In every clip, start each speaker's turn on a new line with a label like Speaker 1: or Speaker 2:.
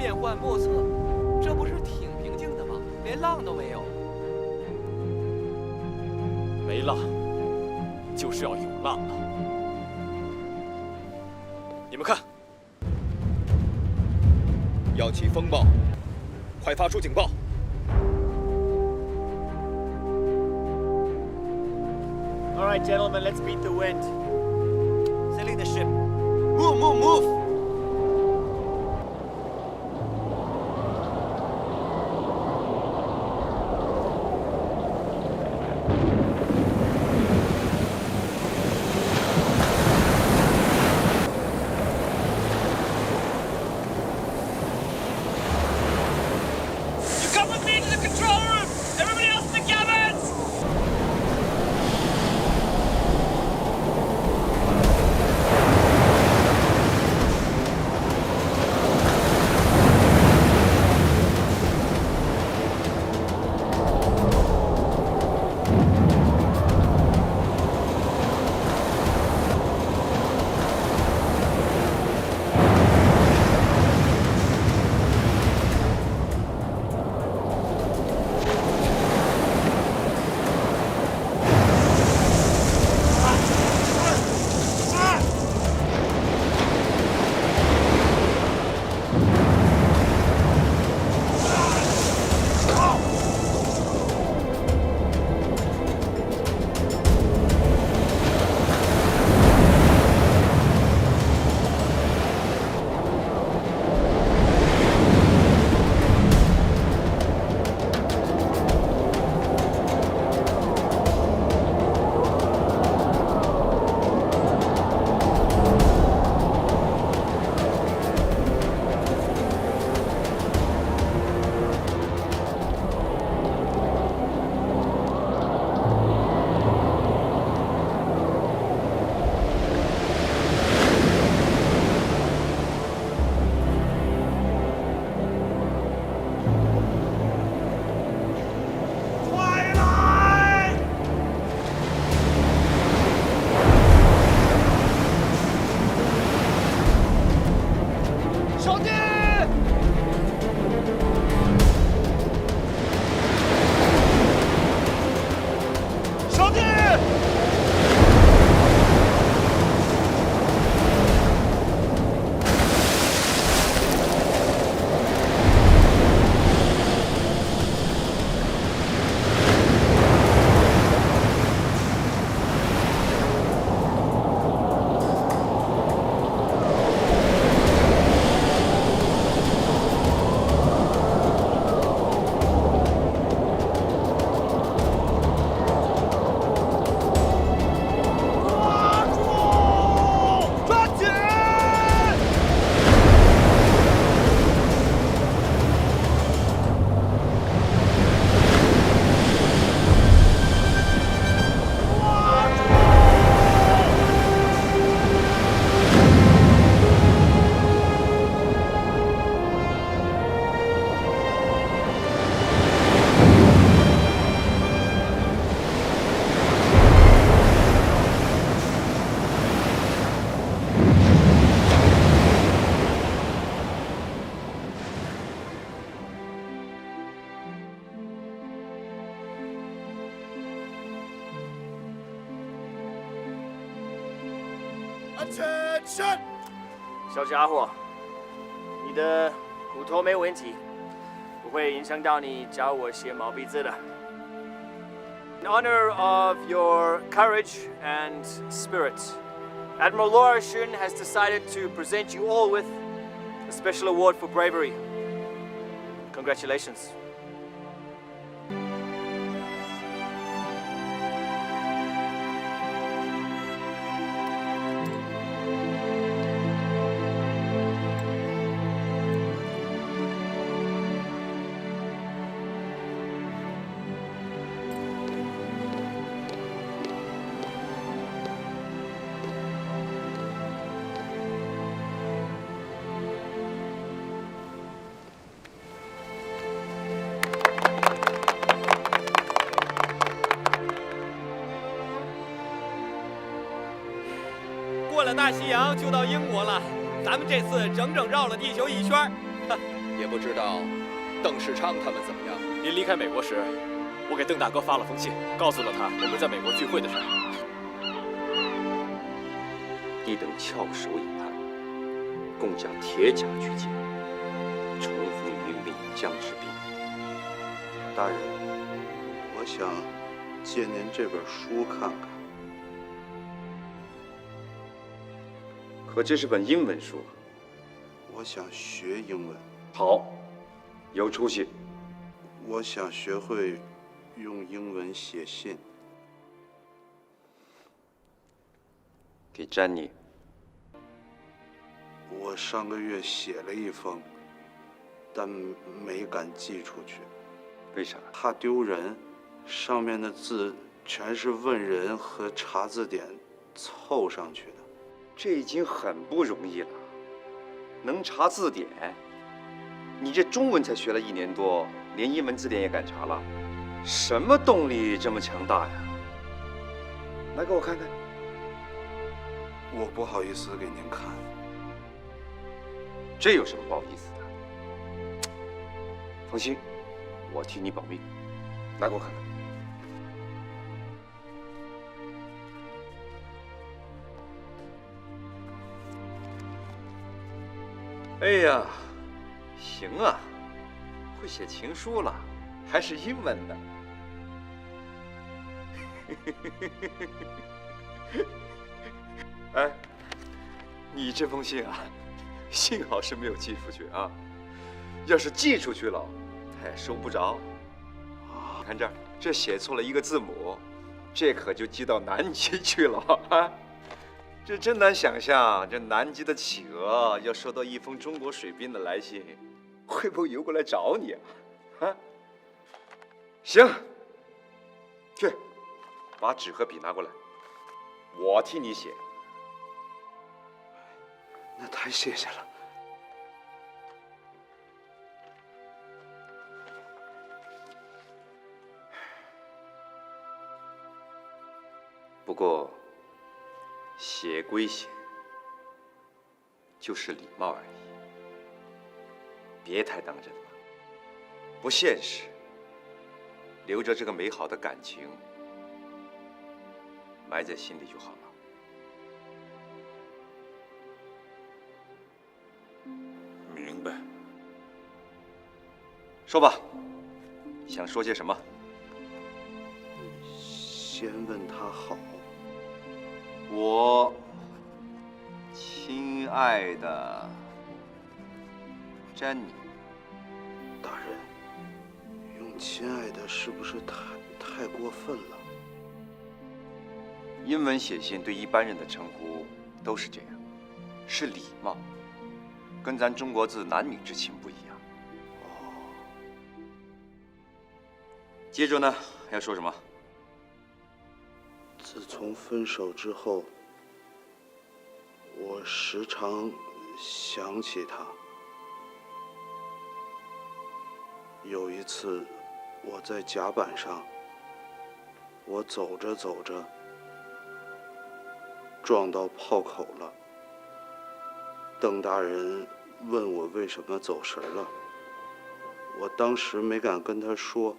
Speaker 1: 变幻莫测，这不是挺平静的吗？连浪都没有。
Speaker 2: 没浪，就是要有浪啊！你们看，要起风暴，快发出警报！
Speaker 3: All right, gentlemen, let's beat the wind. Sailing the ship.
Speaker 1: Move, move, move!
Speaker 3: You come with me to the control room. Everybody else in the cabins.
Speaker 1: Attention！
Speaker 3: 小家伙，你的骨头没问题，不会影响到你教我写毛笔字的。In honor of your courage and spirit, Admiral Laura Shun has decided to present you all with a special award for bravery. Congratulations.
Speaker 1: 过了大西洋就到英国了，咱们这次整整绕了地球一圈。
Speaker 2: 不知道邓世昌他们怎么样？
Speaker 4: 临离开美国时，我给邓大哥发了封信，告诉了他我们在美国聚会的事儿。
Speaker 5: 一等翘首以盼，共驾铁甲去见，重逢于岷江之滨。
Speaker 6: 大人，我想借您这本书看看。
Speaker 5: 可这是本英文书。
Speaker 6: 我想学英文。
Speaker 5: 好，有出息。
Speaker 6: 我想学会用英文写信。
Speaker 5: 给詹妮。
Speaker 6: 我上个月写了一封，但没敢寄出去。
Speaker 5: 为啥？
Speaker 6: 怕丢人，上面的字全是问人和查字典凑上去的。
Speaker 5: 这已经很不容易了，能查字典？你这中文才学了1年多，连英文字典也敢查了？什么动力这么强大呀？来给我看看。
Speaker 6: 我不好意思给您看。
Speaker 5: 这有什么不好意思的？放心，我替你保密。来给我看看。哎呀，行啊，会写情书了，还是英文的。哎，你这封信啊，幸好是没有寄出去啊，要是寄出去了，他也收不着。你看这儿，这写错了一个字母，这可就寄到南极去了啊！这真难想象，这南极的企鹅要收到一封中国水兵的来信，会不会游过来找你啊？啊？行，去，把纸和笔拿过来，我替你写。
Speaker 6: 那太谢谢了。
Speaker 5: 不过，写归写，就是礼貌而已，别太当真了，不现实。留着这个美好的感情，埋在心里就好了。
Speaker 6: 明白。
Speaker 5: 说吧，想说些什么？
Speaker 6: 先问他好。
Speaker 5: 我亲爱的詹妮，
Speaker 6: 大人，用亲爱的是不是太过分了？
Speaker 5: 英文写信对一般人的称呼都是这样，是礼貌，跟咱中国字男女之情不一样。
Speaker 6: 哦。
Speaker 5: 接着呢，还要说什么？
Speaker 6: 自从分手之后，我时常想起他。有一次，我在甲板上，我走着走着，撞到炮口了。邓大人问我为什么走神了，我当时没敢跟他说，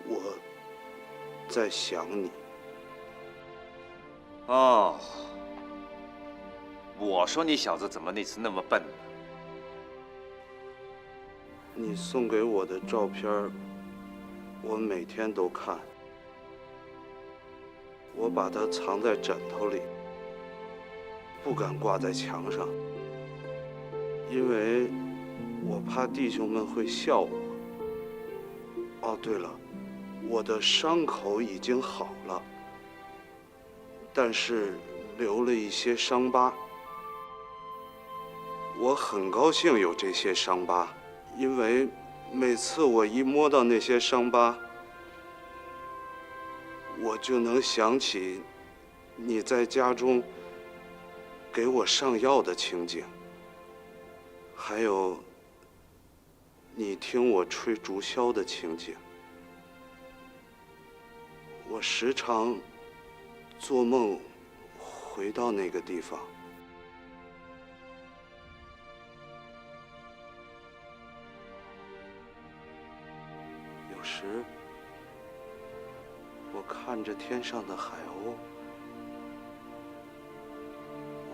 Speaker 6: 我在想你。
Speaker 5: 哦，我说你小子怎么那次那么笨呢？
Speaker 6: 你送给我的照片，我每天都看。我把它藏在枕头里，不敢挂在墙上，因为我怕弟兄们会笑我。哦，对了，我的伤口已经好了，但是留了一些伤疤。我很高兴有这些伤疤，因为每次我一摸到那些伤疤，我就能想起你在家中给我上药的情景，还有你听我吹竹箫的情景。我时常做梦回到那个地方。时，我看着天上的海鸥，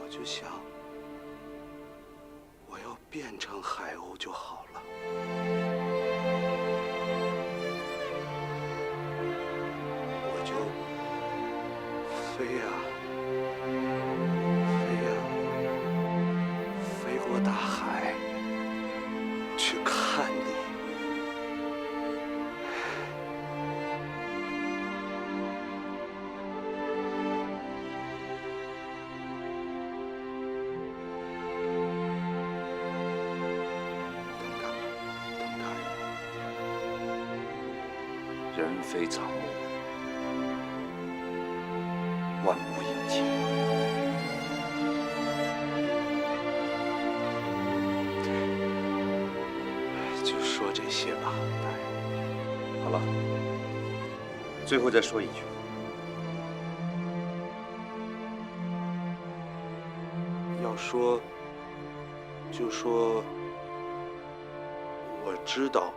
Speaker 6: 我就想，我要变成海鸥就好了。我就飞呀，飞呀，飞过大海，去看你。
Speaker 5: 人非草木，万物有情。
Speaker 6: 就说这些吧，大人。
Speaker 5: 好了，最后再说一句，
Speaker 6: 要说，就说，我知道，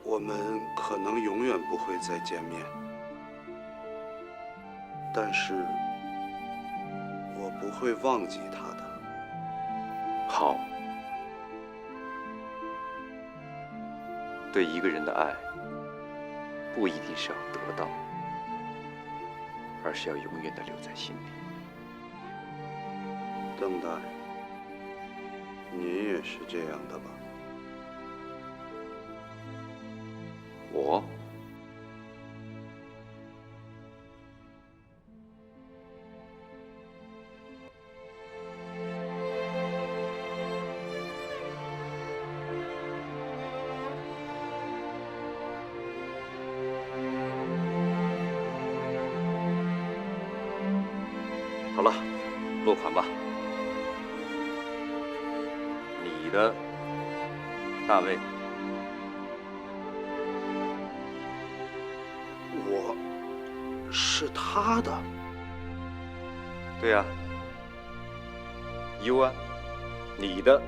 Speaker 6: 我们可能永远不会再见面，但是我不会忘记他的。
Speaker 5: 好。对一个人的爱，不一定是要得到，而是要永远的留在心里。
Speaker 6: 邓大人，您也是这样的吧？
Speaker 5: 我好了，落款吧。你的，大卫。
Speaker 6: 我是他的。
Speaker 5: 对呀。You 啊，你的，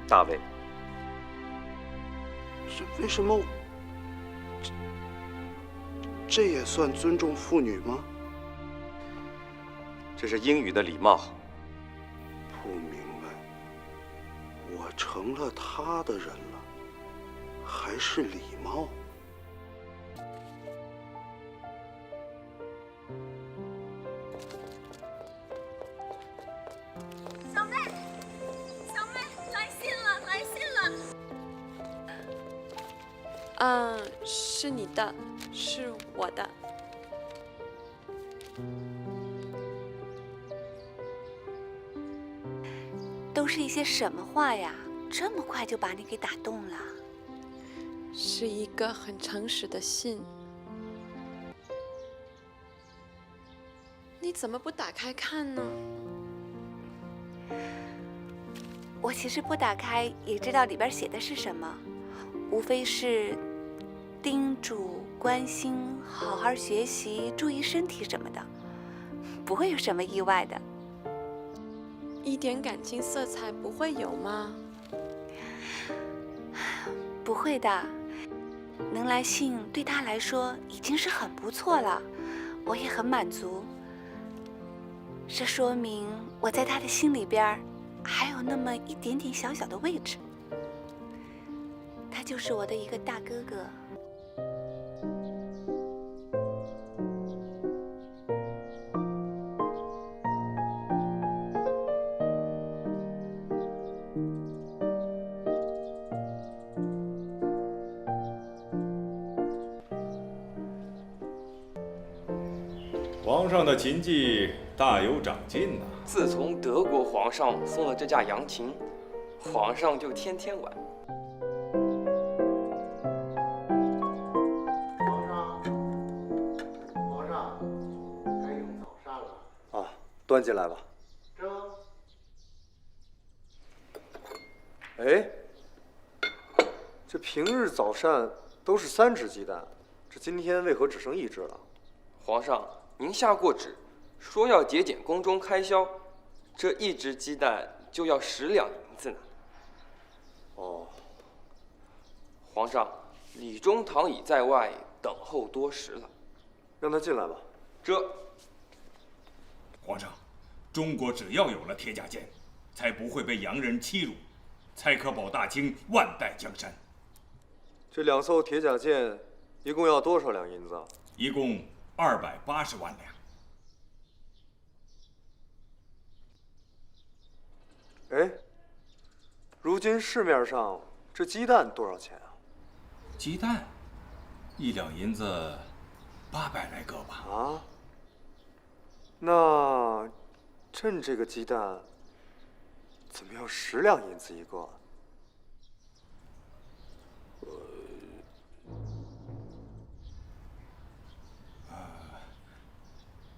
Speaker 5: 大卫。
Speaker 6: 为什么？这也算尊重妇女吗？
Speaker 5: 这是英语的礼貌。
Speaker 6: 不明白，我成了他的人了，还是礼貌？
Speaker 7: 小妹，小妹，来信了，来信了。
Speaker 8: 是你的，是我的。
Speaker 7: 都是一些什么话呀？这么快就把你给打动了？
Speaker 8: 是一个很诚实的信。你怎么不打开看呢？
Speaker 7: 我其实不打开也知道里边写的是什么，无非是叮嘱、关心、好好学习、注意身体什么的，不会有什么意外的。
Speaker 8: 一点感情色彩不会有吗？
Speaker 7: 不会的，能来信对他来说已经是很不错了，我也很满足。这说明我在他的心里边还有那么一点点小小的位置。他就是我的一个大哥哥。
Speaker 9: 皇上的琴技大有长进呐！
Speaker 1: 自从德国皇上送了这架洋琴，皇上就天天玩。
Speaker 10: 皇上，该用早膳了。
Speaker 11: 啊，端进来吧。
Speaker 10: 蒸。
Speaker 11: 哎，这平日早膳都是3只鸡蛋，这今天为何只剩1只了？
Speaker 1: 皇上，您下过旨，说要节俭宫中开销，这1只鸡蛋就要10两银子呢。
Speaker 11: 哦，
Speaker 1: 皇上，李中堂已在外等候多时了，
Speaker 11: 让他进来吧。
Speaker 9: 皇上，中国只要有了铁甲舰，才不会被洋人欺辱，才可保大清万代江山。
Speaker 11: 这2艘铁甲舰一共要多少两银子啊？
Speaker 9: 一共280万两。
Speaker 11: 哎，如今市面上这鸡蛋多少钱啊？
Speaker 9: 鸡蛋，1两银子800来个吧。
Speaker 11: 啊？那朕这个鸡蛋怎么要10两银子一个？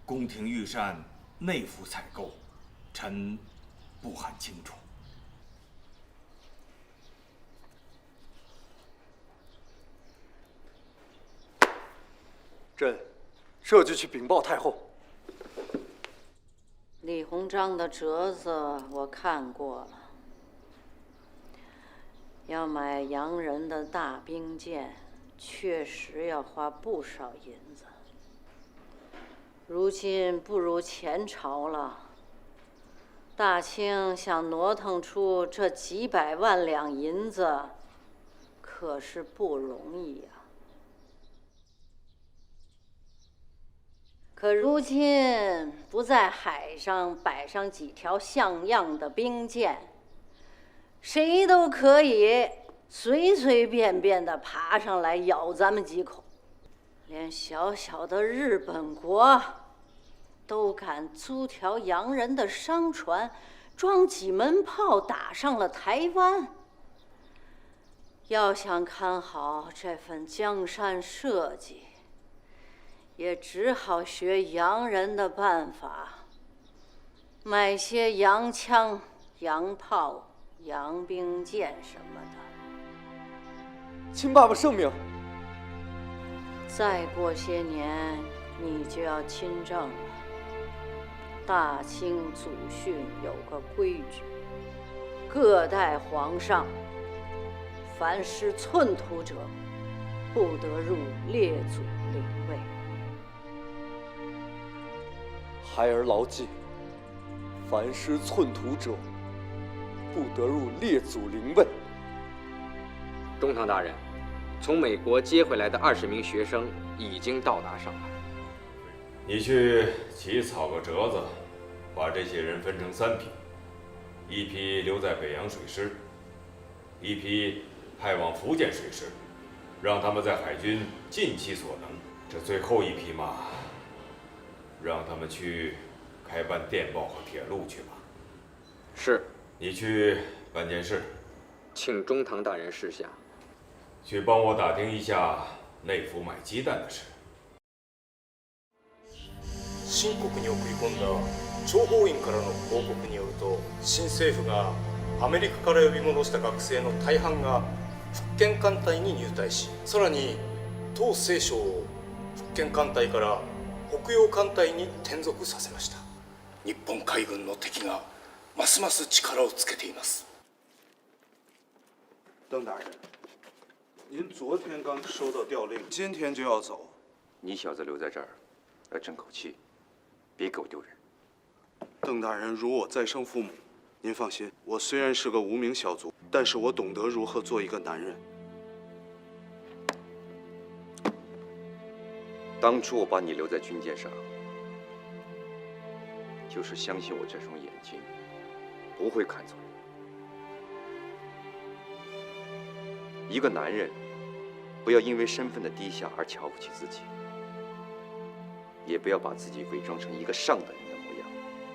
Speaker 9: 宫廷御膳内府采购，臣不很清楚。
Speaker 11: 朕这就去禀报太后。
Speaker 12: 李鸿章的折子我看过了，要买洋人的大兵舰，确实要花不少银子。如今不如前朝了，大清想挪腾出这几百万两银子，可是不容易呀。可如今不在海上摆上几条像样的兵舰，谁都可以随随便便地爬上来咬咱们几口。连小小的日本国都敢租条洋人的商船，装几门炮打上了台湾。要想看好这份江山社稷，也只好学洋人的办法，买些洋枪、洋炮、洋兵舰什么的。
Speaker 11: 亲爸爸圣明。
Speaker 12: 再过些年，你就要亲政了。大清祖训有个规矩，各代皇上凡失寸土者，不得入列祖领位。
Speaker 11: 孩儿牢记，凡失寸土者，不得入列祖灵位。
Speaker 13: 中堂大人，从美国接回来的20名学生已经到达上海。
Speaker 9: 你去起草个折子，把这些人分成3批，一批留在北洋水师，一批派往福建水师，让他们在海军尽其所能。这最后一批嘛，让他们去开办电报和铁路去吧。
Speaker 13: 是。
Speaker 9: 你去办件事，
Speaker 13: 请中堂大人示下。
Speaker 9: 去帮我打听一下内府买鸡蛋的事。
Speaker 14: 新国に送り込んだ諜報員からの報告によると、新政府がアメリカから呼び戻した学生の大半が福建艦隊に入隊し、さらに当西省を福建艦隊から北洋艦隊に転属させました。日本海軍の敵がますます力をつけています。
Speaker 6: 邓大人，您昨天刚收到调令，今天就要走。
Speaker 5: 你小子留在这儿，要争口气，别给我丢人。
Speaker 6: 邓大人如我再生父母，您放心，我虽然是个无名小卒，但是我懂得如何做一个男人。
Speaker 5: 当初我把你留在军舰上，就是相信我这双眼睛不会看错人。一个男人，不要因为身份的低下而瞧不起自己，也不要把自己伪装成一个上等人的模样，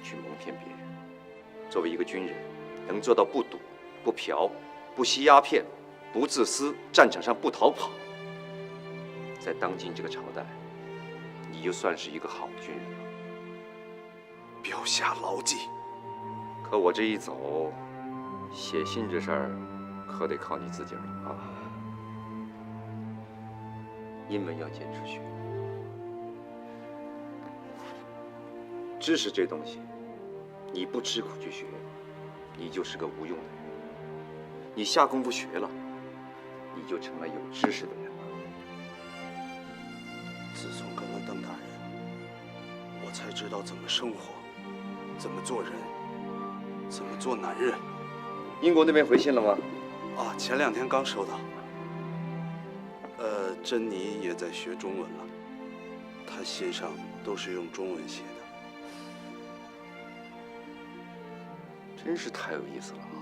Speaker 5: 去蒙骗别人。作为一个军人，能做到不赌、不嫖、不吸鸦片、不自私，战场上不逃跑，在当今这个朝代，你就算是一个好军人了。
Speaker 6: 表下牢记。
Speaker 5: 可我这一走，写信这事儿可得靠你自己了啊！英文要坚持学，知识这东西，你不吃苦去学，你就是个无用的人；你下功夫学了，你就成了有知识的人了。
Speaker 6: 自从跟了邓大人，我才知道怎么生活，怎么做人，怎么做男人。
Speaker 5: 英国那边回信了吗？
Speaker 6: 啊，前2天刚收到。珍妮也在学中文了，她信上都是用中文写的。
Speaker 5: 真是太有意思了啊！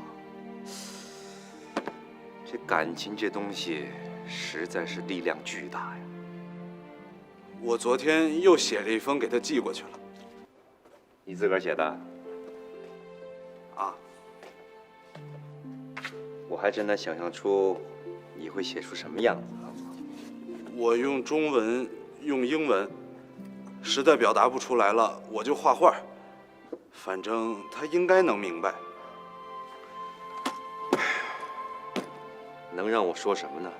Speaker 5: 这感情这东西实在是力量巨大呀。
Speaker 6: 我昨天又写了一封给她寄过去了。
Speaker 5: 你自个儿写的？
Speaker 6: 啊。
Speaker 5: 我还真难想象出你会写出什么样子。
Speaker 6: 我用中文，用英文，实在表达不出来了，我就画画。反正他应该能明白。
Speaker 5: 能让我说什么呢？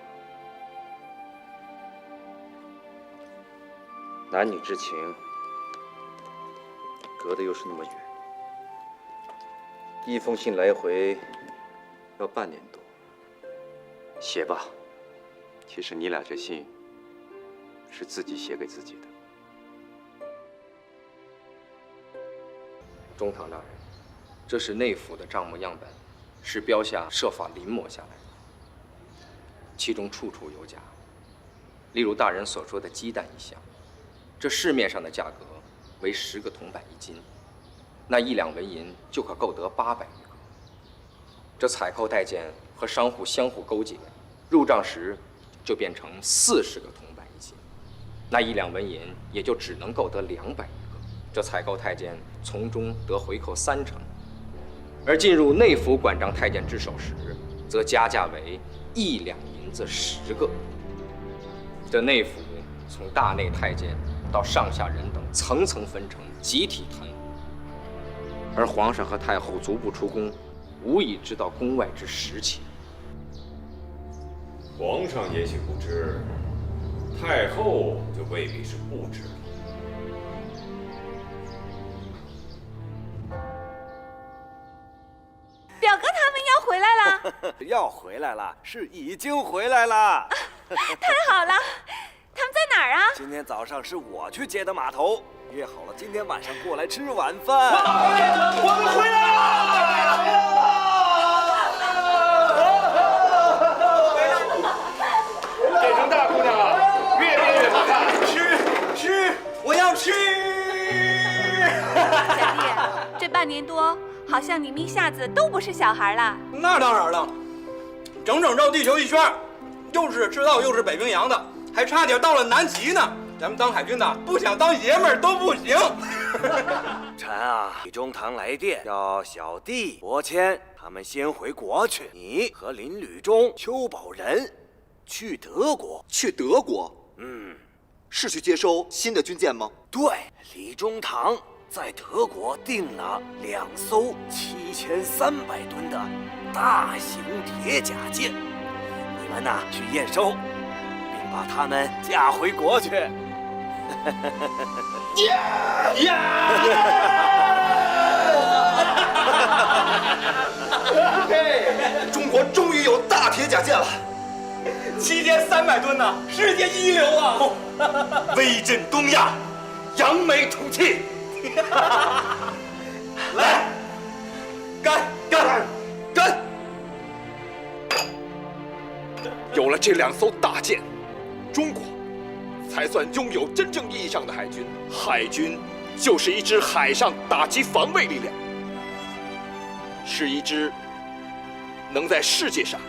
Speaker 5: 男女之情，隔得又是那么远，一封信来回要半年多。写吧，其实你俩这信是自己写给自己的。
Speaker 13: 中堂大人，这是内府的账目样本，是标下设法临摹下来的，其中处处有假。例如大人所说的鸡蛋一项，这市面上的价格为10个铜板1斤，那1两纹银就可购得800余个。这采购代件和商户相互勾结，入账时就变成40个铜板1斤，那1两纹银也就只能购得200余个。这采购太监从中得回扣30%，而进入内府管账太监之手时，则加价为1两银子10个。这内府从大内太监到上下人等层层分成，集体贪污，而皇上和太后足不出宫，无以知道宫外之实情。
Speaker 9: 皇上也许不知，太后就未必是不知。
Speaker 7: 表哥他们要回来了。
Speaker 3: 要回来了，是已经回来了。
Speaker 7: 太好了，他们在哪儿啊？
Speaker 3: 今天早上是我去接的码头，约好了今天晚上过来吃晚饭。
Speaker 14: 我们回来了！
Speaker 4: 变成大姑娘了，越变越好看。
Speaker 3: 吃，我要吃。
Speaker 7: 小弟，这半年多，好像你们一下子都不是小孩了。
Speaker 14: 那当然了，整整绕地球一圈，又是赤道又是北冰洋的，还差点到了南极呢。咱们当海军的，不想当爷们儿都不行。
Speaker 3: 臣啊，李中堂来电，要小弟伯谦他们先回国去，你和林履忠、邱宝仁去德国。
Speaker 15: 去德国？
Speaker 3: 嗯，
Speaker 15: 是去接收新的军舰吗？
Speaker 3: 对，李中堂在德国订了2艘7300吨的大型铁甲舰，你们呐去验收，并把他们嫁回国去。
Speaker 15: 中国终于有大铁甲舰了
Speaker 14: 7300吨呢，世界一流啊！
Speaker 15: 威震东亚，扬眉吐气。来，干！
Speaker 4: 有了这2艘大舰，中国才算拥有真正意义上的海军。海军就是一支海上打击防卫力量，是一支能在世界上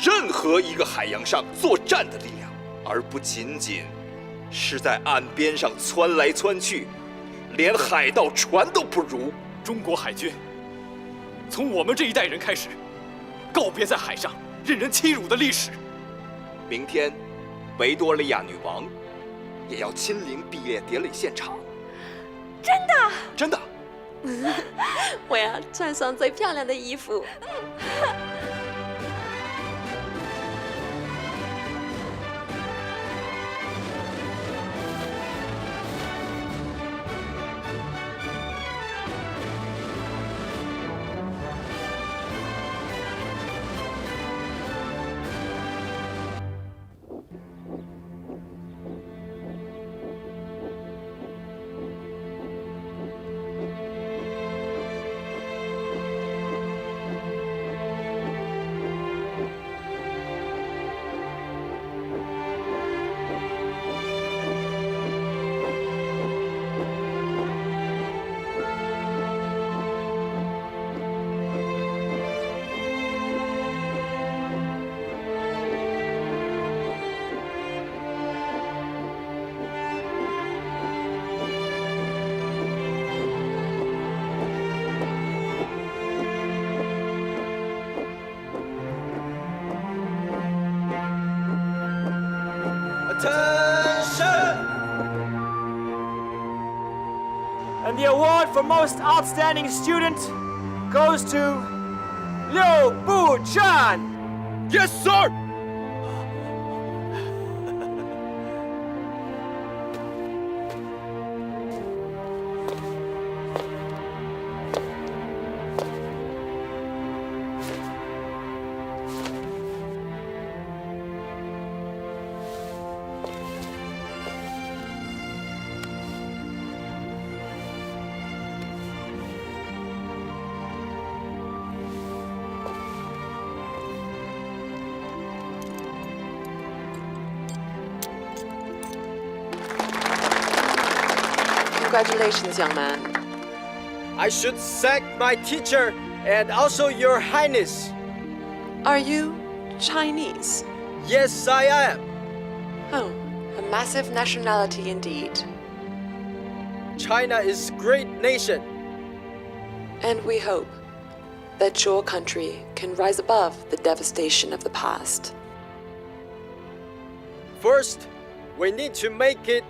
Speaker 4: 任何一个海洋上作战的力量，而不仅仅是在岸边上窜来窜去，连海盗船都不如。中国海军从我们这一代人开始，告别在海上任人欺辱的历史。明天，维多利亚女王也要亲临毕业典礼现场。
Speaker 7: 真的？
Speaker 4: 真的。
Speaker 8: 我要穿上最漂亮的衣服。
Speaker 3: And the award for most outstanding student goes to Liu Bu-chan.
Speaker 4: Yes, sir.
Speaker 8: Congratulations, young man.
Speaker 3: I should thank my teacher and also your highness.
Speaker 8: Are you Chinese?
Speaker 3: Yes, I am.
Speaker 8: Oh, a massive nationality indeed.
Speaker 3: China is a great nation.
Speaker 8: And we hope that your country can rise above the devastation of the past.
Speaker 3: First, we need to make it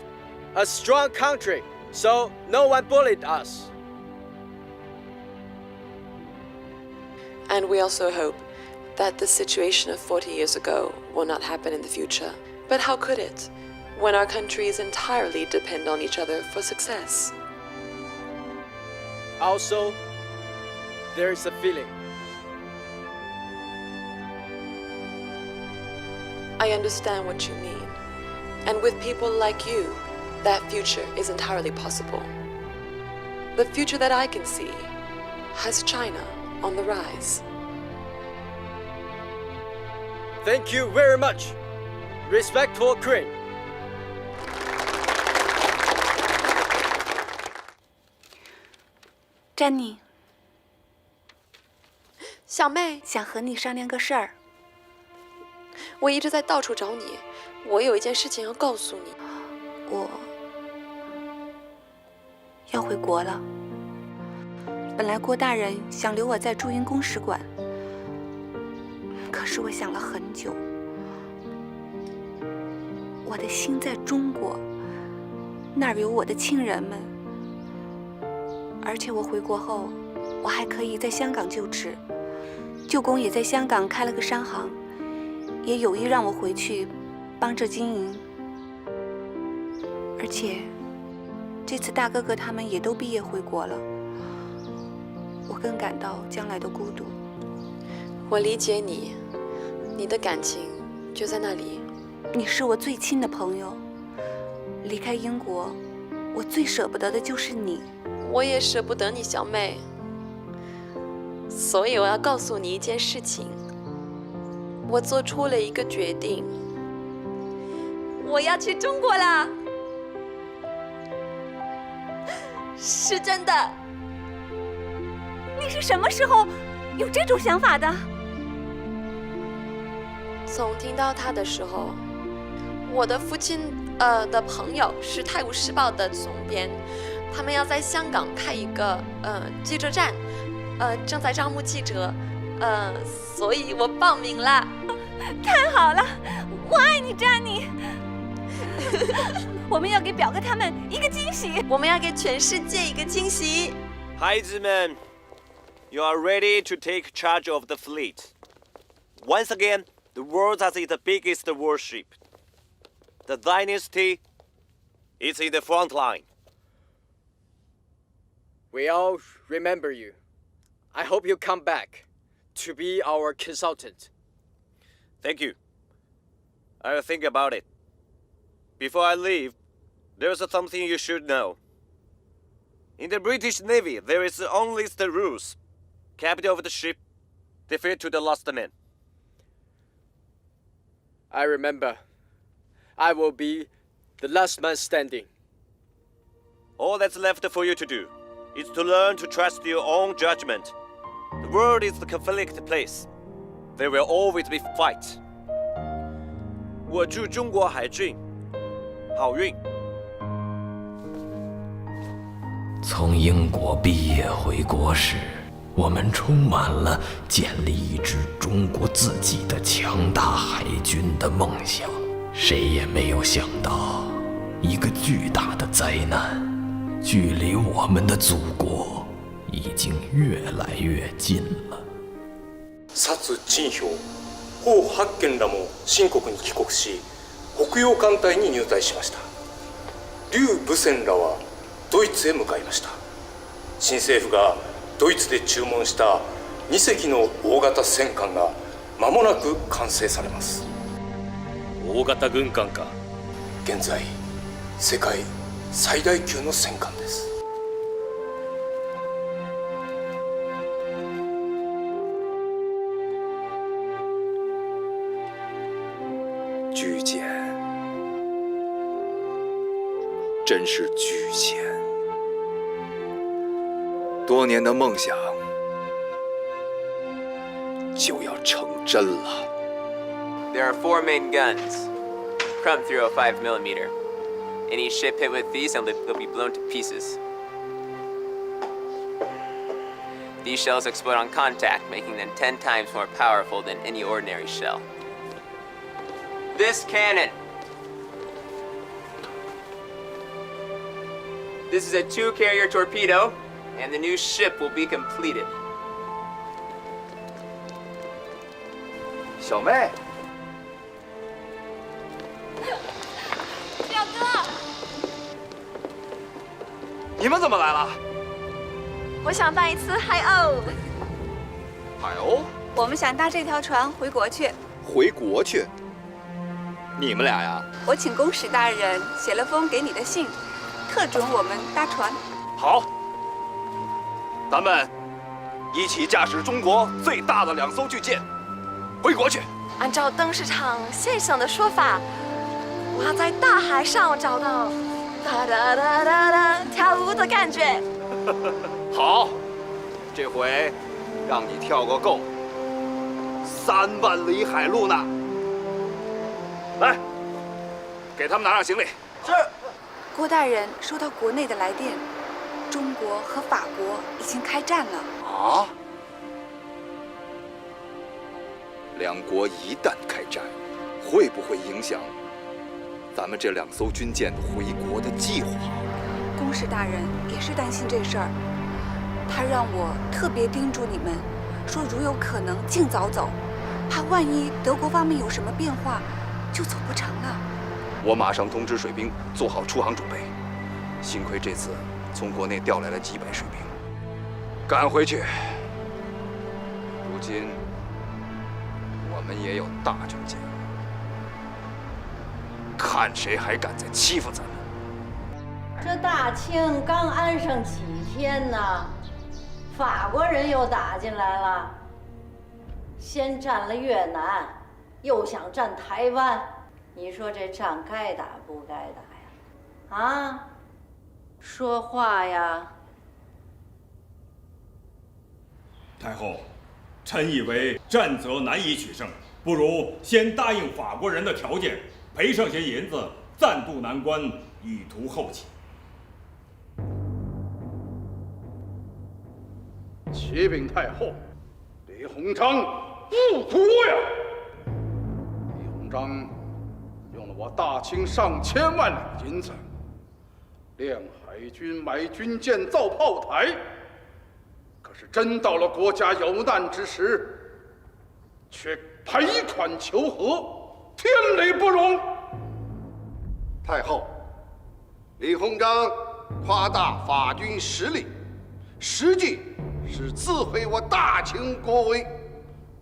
Speaker 3: a strong country, so no one bullied us.
Speaker 8: And we also hope that the situation of 40 years ago will not happen in the future. But how could it, when our countries entirely depend on each other for success?
Speaker 3: Also, there is a feeling.
Speaker 8: I understand what you mean. And with people like you, that future is entirely possible. The future that I can see has China on the rise.
Speaker 3: Thank you very much. Respectful Queen.
Speaker 7: 詹妮，
Speaker 8: 小妹，
Speaker 7: 想和你商量个事儿。
Speaker 8: 我一直在到处找你，我有一件事情要告诉你。
Speaker 7: 我要回国了。本来郭大人想留我在驻英公使馆，可是我想了很久，我的心在中国，那儿有我的亲人们，而且我回国后，我还可以在香港就职，舅公也在香港开了个商行，也有意让我回去帮着经营。而且这次大哥哥他们也都毕业回国了，我更感到将来的孤独。
Speaker 8: 我理解你，你的感情就在那里。
Speaker 7: 你是我最亲的朋友，离开英国，我最舍不得的就是你。
Speaker 8: 我也舍不得你，小妹。所以我要告诉你一件事情，我做出了一个决定，我要去中国啦！是真的。
Speaker 7: 你是什么时候有这种想法的？
Speaker 8: 从听到他的时候，我的父亲的朋友是《泰晤士报》的总编，他们要在香港开一个记者站，正在招募记者，所以我报名了。
Speaker 7: 太好了，我爱你，詹妮。我们要给表哥他们一个惊喜，
Speaker 8: 我们要给全世界一个惊喜。
Speaker 3: 孩子们 You are ready to take charge of the fleet. Once again, the world has its biggest warship. The dynasty is in the front line. We all remember you. I hope you come back to be our consultant. Thank you. I'll think about it. Before I leave, there's something you should know. In the British Navy, there is only the rules. Captain of the ship, defeat to the last man. I remember. I will be the last man standing. All that's left for you to do is to learn to trust your own judgment. The world is a conflict place. There will always be fight. 我祝中国海军好运。
Speaker 16: 从英国毕业回国时，我们充满了建立一支中国自己的强大海军的梦想。谁也没有想到，一个巨大的灾难，距离我们的祖国已经越来越近了。
Speaker 14: 薩津兵、砲8件らも秦国に帰国し、北洋艦隊に入隊しました。劉武仙らはドイツへ向かいました。新政府がドイツで注文した2隻の大型戦艦が間もなく完成されます。
Speaker 2: 大型軍艦か。
Speaker 14: 現在世界最大級の戦艦です。
Speaker 4: 巨舰，真是巨舰！多年的梦想就要成真了。
Speaker 17: There are 4 main guns, Crumb 305mm. Any ship hit with these, and they'll be blown to pieces. These shells explode on contact, making them 10 times more powerful than any ordinary shell. This cannon. This is a 2-carrier torpedo, and the new ship will be completed.
Speaker 5: 小妹，
Speaker 8: 表哥，
Speaker 4: 你们怎么来了？
Speaker 7: 我想当一次海鸥。
Speaker 4: 海鸥？
Speaker 7: 我们想搭这条船回国去。
Speaker 4: 回国去？你们俩呀？
Speaker 7: 我请公使大人写了封给你的信，特准我们搭船。
Speaker 4: 好，咱们一起驾驶中国最大的2艘巨舰回国去。
Speaker 8: 按照邓市长先生的说法，我要在大海上找到哒哒哒哒哒跳舞的感觉。
Speaker 4: 好，这回让你跳个够，3万里海路呢。来，给他们拿上行李。
Speaker 7: 是。郭大人收到国内的来电，中国和法国已经开战了。
Speaker 4: 啊？2国一旦开战，会不会影响咱们这2艘军舰回国的计划？
Speaker 7: 公使大人也是担心这事儿，他让我特别叮嘱你们，说如有可能尽早走，怕万一德国方面有什么变化，就走不成了。
Speaker 4: 我马上通知水兵做好出航准备。幸亏这次从国内调来了几百水兵，赶回去。如今我们也有大军舰，看谁还敢再欺负咱们。
Speaker 12: 这大清刚安上几天呢，法国人又打进来了，先占了越南，又想占台湾。你说这仗该打不该打呀？啊，说话呀！
Speaker 18: 太后，臣以为战则难以取胜，不如先答应法国人的条件，赔上些银子，暂渡难关，以图后起。
Speaker 6: 启禀太后，李鸿章误国呀！李鸿章用了我大清上千万两银子，练海军、买军舰、造炮台。可是真到了国家有难之时，却赔款求和，天理不容。
Speaker 10: 太后，李鸿章夸大法军实力，实际是自毁我大清国威。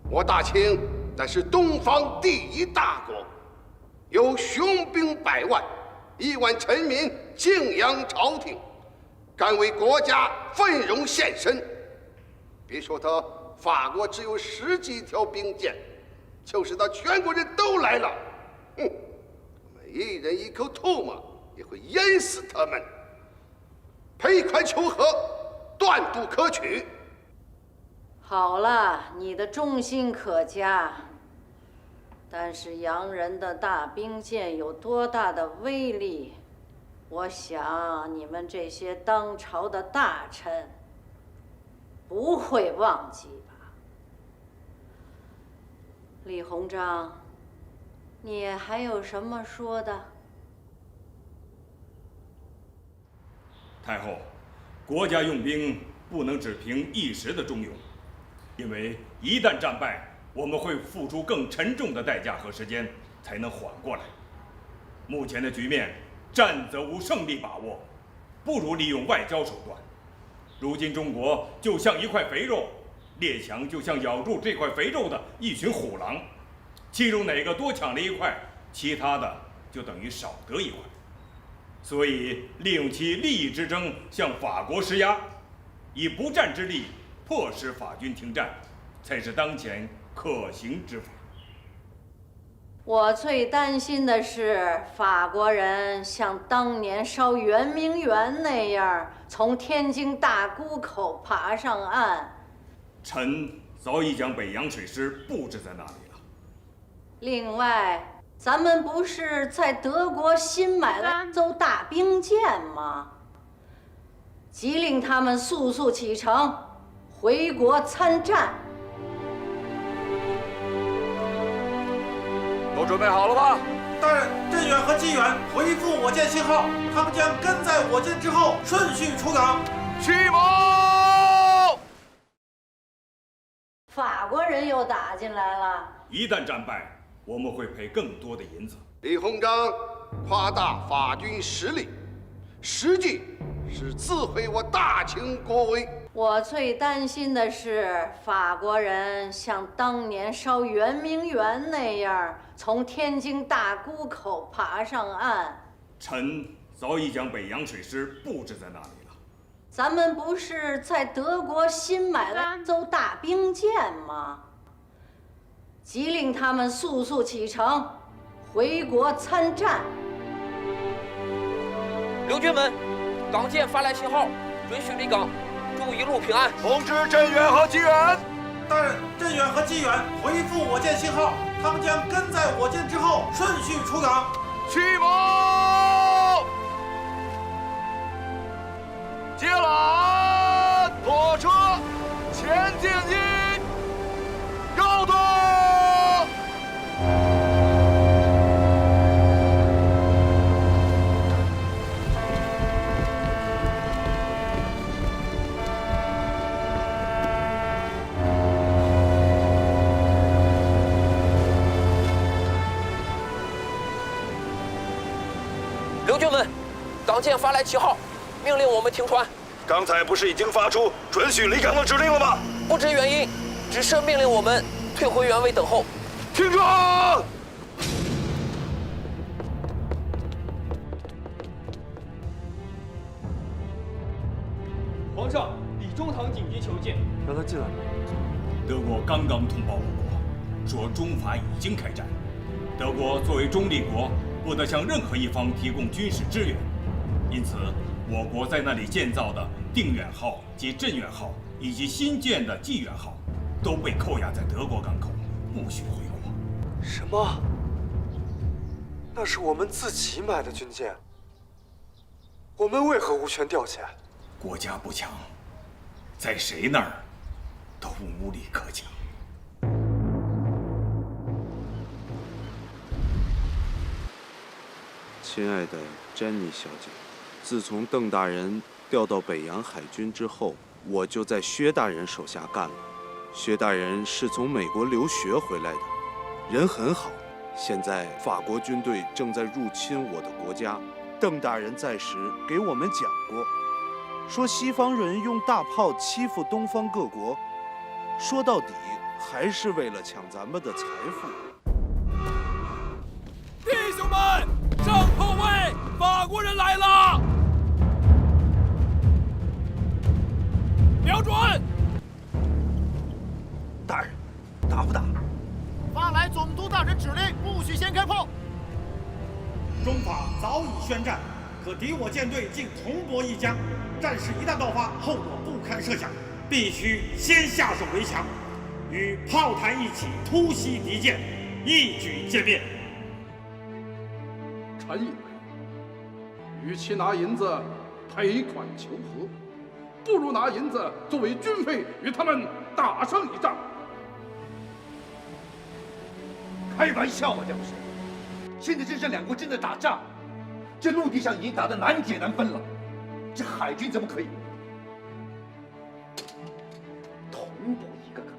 Speaker 10: 我大清乃是东方第一大国，有雄兵100万，1万臣民敬仰朝廷，敢为国家奋勇献身。别说他法国只有10几条兵舰，就是他全国人都来了，哼，每人一口唾沫也会淹死他们。赔款求和，断不可取。
Speaker 12: 好了，你的忠心可嘉，但是洋人的大兵舰有多大的威力，我想你们这些当朝的大臣不会忘记吧？李鸿章，你还有什么说的？
Speaker 18: 太后，国家用兵不能只凭一时的忠勇，因为一旦战败，我们会付出更沉重的代价和时间才能缓过来。目前的局面，战则无胜利把握，不如利用外交手段。如今中国就像一块肥肉，列强就像咬住这块肥肉的一群虎狼，其中哪个多抢了一块，其他的就等于少得一块。所以利用其利益之争向法国施压，以不战之力迫使法军停战，才是当前可行之法。
Speaker 12: 我最担心的是法国人像当年烧圆明园那样，从天津大沽口爬上岸。
Speaker 18: 臣早已将北洋水师布置在那里了。
Speaker 12: 另外，咱们不是在德国新买了1艘大兵舰吗？急令他们速速启程，回国参战。
Speaker 4: 都准备好了吧？
Speaker 15: 大人，镇远和机远回复我舰信号，他们将跟在我舰之后，顺序出港。
Speaker 4: 起锚！
Speaker 12: 法国人又打进来了。
Speaker 18: 一旦战败，我们会赔更多的银子。
Speaker 10: 李鸿章夸大法军实力，实际是自毁我大清国威。
Speaker 12: 我最担心的是法国人像当年烧圆明园那样，从天津大沽口爬上岸。
Speaker 18: 臣早已将北洋水师布置在那里了。
Speaker 12: 咱们不是在德国新买了1艘大兵舰吗？急令他们速速启程，回国参战。
Speaker 17: 刘军们，港舰发来信号，准许离港，祝一路平安。
Speaker 4: 通知镇远和机远。
Speaker 15: 大人，镇远和机远回复我舰信号，他们将跟在我舰之后，顺序出港。
Speaker 4: 起锚！接缆，拖车，前进一，绕动。
Speaker 17: 刘军们，港舰发来旗号，命令我们停船。
Speaker 4: 刚才不是已经发出准许离港的指令了吗？
Speaker 17: 不知原因，只是命令我们退回原位等候。
Speaker 4: 听着！
Speaker 1: 皇上，李中堂紧急求见。
Speaker 11: 让他进来。
Speaker 18: 德国刚刚通报我国，说中法已经开战。德国作为中立国，不得向任何一方提供军事支援，因此，我国在那里建造的定远号及镇远号，以及新建的济远号，都被扣押在德国港口，不许回国。
Speaker 11: 什么？那是我们自己买的军舰，我们为何无权调遣？
Speaker 18: 国家不强，在谁那儿都无力可讲。
Speaker 6: 亲爱的詹妮小姐，自从邓大人调到北洋海军之后，我就在薛大人手下干了。薛大人是从美国留学回来的，人很好。现在法国军队正在入侵我的国家，邓大人在时给我们讲过，说西方人用大炮欺负东方各国，说到底还是为了抢咱们的财富。
Speaker 2: 弟兄们，上后卫，法国人来了！瞄准！
Speaker 15: 大人，打不打？发来总督大人指令，不许先开炮。
Speaker 19: 中法早已宣战，可敌我舰队竟同泊一江，战事一旦爆发，后果不堪设想，必须先下手为强，与炮台一起突袭敌舰，一举歼灭。
Speaker 10: 臣以为，与其拿银子赔款求和，不如拿银子作为军费与他们打上一仗。开玩笑啊，将士！现在这是两国正在打仗，这陆地上已经打得难解难分了，这海军怎么可以同步一个个？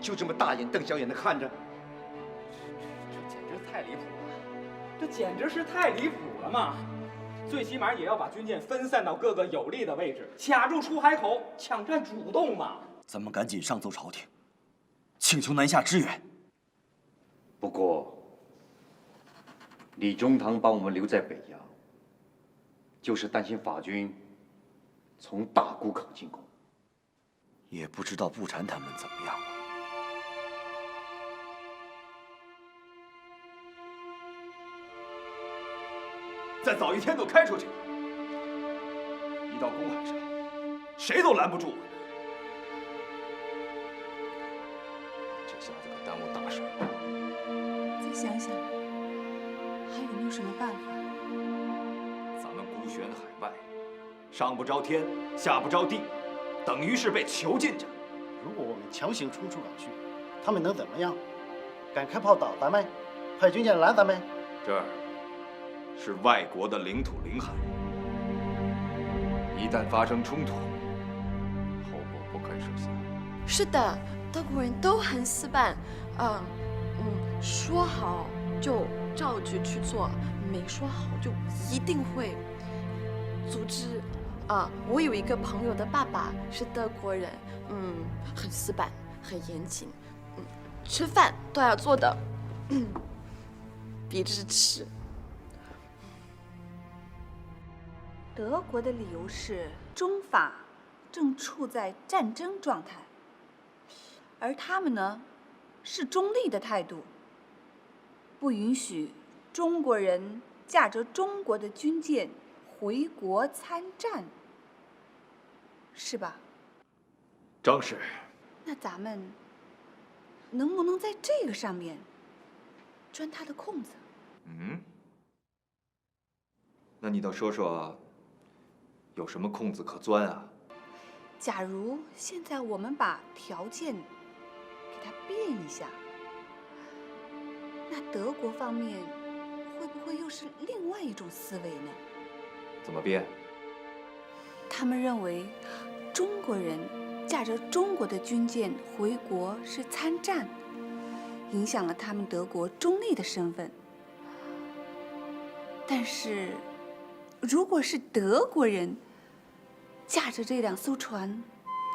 Speaker 10: 就这么大眼瞪小眼的看着？
Speaker 2: 这简直太离谱了！这简直是太离谱了嘛！最起码也要把军舰分散到各个有利的位置，卡住出海口，抢占主动嘛！
Speaker 20: 咱们赶紧上奏朝廷，请求南下支援。
Speaker 5: 不过，李中堂把我们留在北洋，就是担心法军从大沽口进攻。
Speaker 20: 也不知道步禅他们怎么样了。
Speaker 4: 再早一天都开出去了，一到公海上，谁都拦不住我。
Speaker 13: 这下子可耽误大事了。
Speaker 7: 再想想，还有没有什么办法？
Speaker 4: 咱们孤悬海外，上不着天，下不着地，等于是被囚禁着。
Speaker 21: 如果我们强行冲出港去，他们能怎么样？敢开炮打咱们？派军舰拦咱们？
Speaker 4: 这儿是外国的领土领海，一旦发生冲突，后果不堪设想。
Speaker 8: 是的，德国人都很死板，说好就照着去做，没说好就一定会组织。我有一个朋友的爸爸是德国人，很死板，很严谨，吃饭都要做的，比着吃。
Speaker 7: 德国的理由是中法正处在战争状态，而他们呢是中立的态度，不允许中国人驾着中国的军舰回国参战，是吧？
Speaker 4: 正是。
Speaker 7: 那咱们能不能在这个上面钻他的空子？
Speaker 4: 那你倒说说，有什么空子可钻啊？
Speaker 7: 假如现在我们把条件给它变一下，那德国方面会不会又是另外一种思维呢？
Speaker 4: 怎么变？
Speaker 7: 他们认为中国人驾着中国的军舰回国是参战，影响了他们德国中立的身份。但是，如果是德国人驾着这两艘船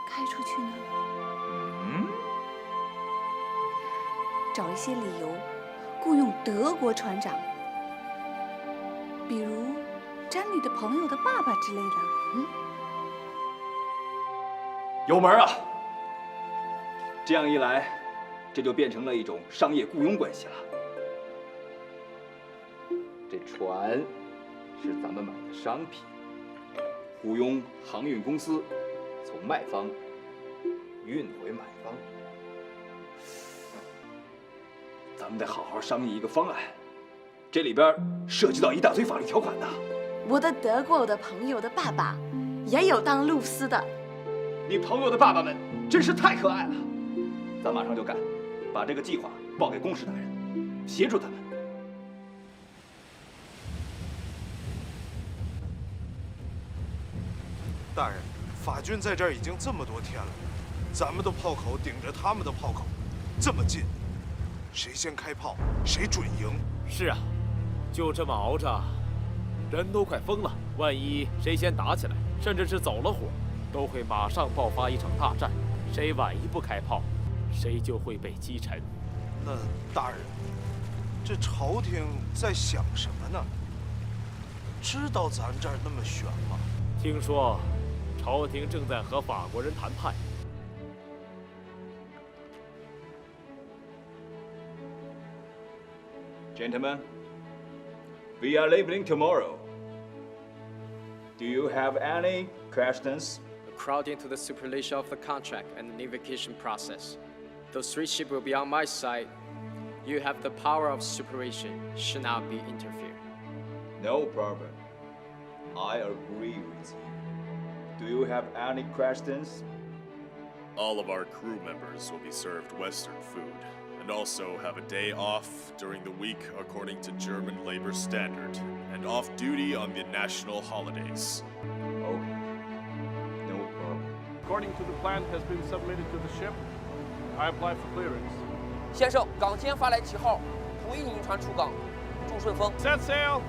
Speaker 7: 开出去呢？找一些理由雇佣德国船长，比如詹女的朋友的爸爸之类的。
Speaker 4: 有门啊！这样一来，这就变成了一种商业雇佣关系了。这船是咱们买的商品，雇佣航运公司从卖方运回买方。咱们得好好商议一个方案，这里边涉及到一大堆法律条款的。
Speaker 8: 我的德国的朋友的爸爸也有当律师的。
Speaker 4: 你朋友的爸爸们真是太可爱了，咱马上就干，把这个计划报给公使大人，协助他们。
Speaker 6: 大人，法军在这儿已经这么多天了，咱们的炮口顶着他们的炮口，这么近，谁先开炮，谁准赢。
Speaker 14: 是啊，就这么熬着，人都快疯了。万一谁先打起来，甚至是走了火，都会马上爆发一场大战。谁晚一步开炮，谁就会被击沉。
Speaker 6: 那大人，这朝廷在想什么呢？知道咱这儿那么悬吗？
Speaker 14: 听说朝廷正在和法国人谈判。
Speaker 4: Gentlemen, we are leaving tomorrow. Do you have any questions?
Speaker 22: According to the stipulation of the contract and the navigation process, those 3 ships will be on my side. You have the power of supervision, should not be interfered.
Speaker 4: No problem. I agree with you. Do you have any questions?
Speaker 23: All of our crew members will be served Western food,
Speaker 3: and also have a day off during the week according to German labor standard, and off duty on the national holidays.
Speaker 5: Okay. No problem.
Speaker 9: According to the plan has been submitted to the ship. I apply for clearance.
Speaker 1: 先生，港舰发来旗号，不应引船出港，祝顺风。
Speaker 9: Set sail.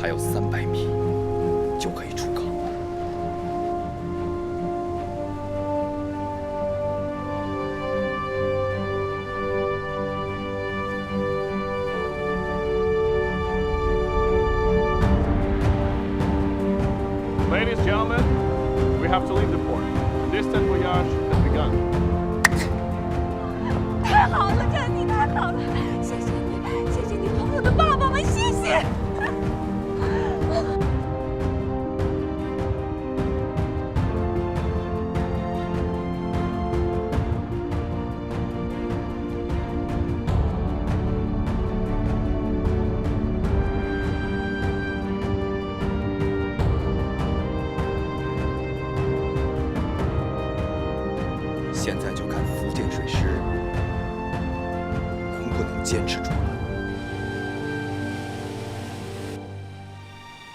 Speaker 16: 还有300米就可以出港。
Speaker 9: Ladies and gentlemen, we have to leave the port. Distant voyage has begun.
Speaker 7: 太好了，看你太好了，谢谢你，谢谢你朋友的爸爸们，谢谢。
Speaker 16: 现在就看福建水师能不能坚持住了。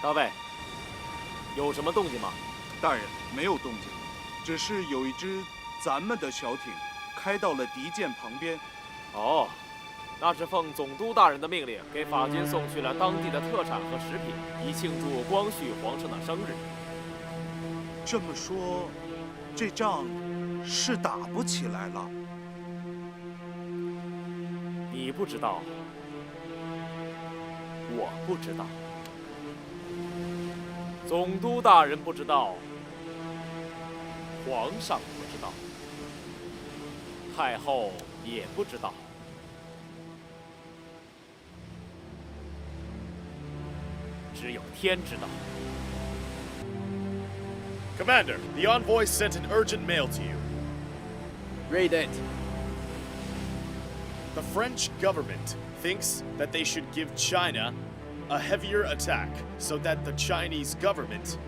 Speaker 23: 大卫，有什么动静吗？
Speaker 6: 大人，没有动静，只是有一只咱们的小艇开到了敌舰旁边。
Speaker 23: 哦，那是奉总督大人的命令，给法军送去了当地的特产和食品，以庆祝光绪皇上的生日。
Speaker 6: 这么说，这仗是打不起来了。
Speaker 23: 你不知道，我不知道，总督大人不知道，皇上不知道，太后也不知道。只有天知道。
Speaker 3: Commander, the envoy sent an urgent mail to you.
Speaker 23: Read it.
Speaker 3: The French government thinks that they should give China a heavier attack so that the Chinese government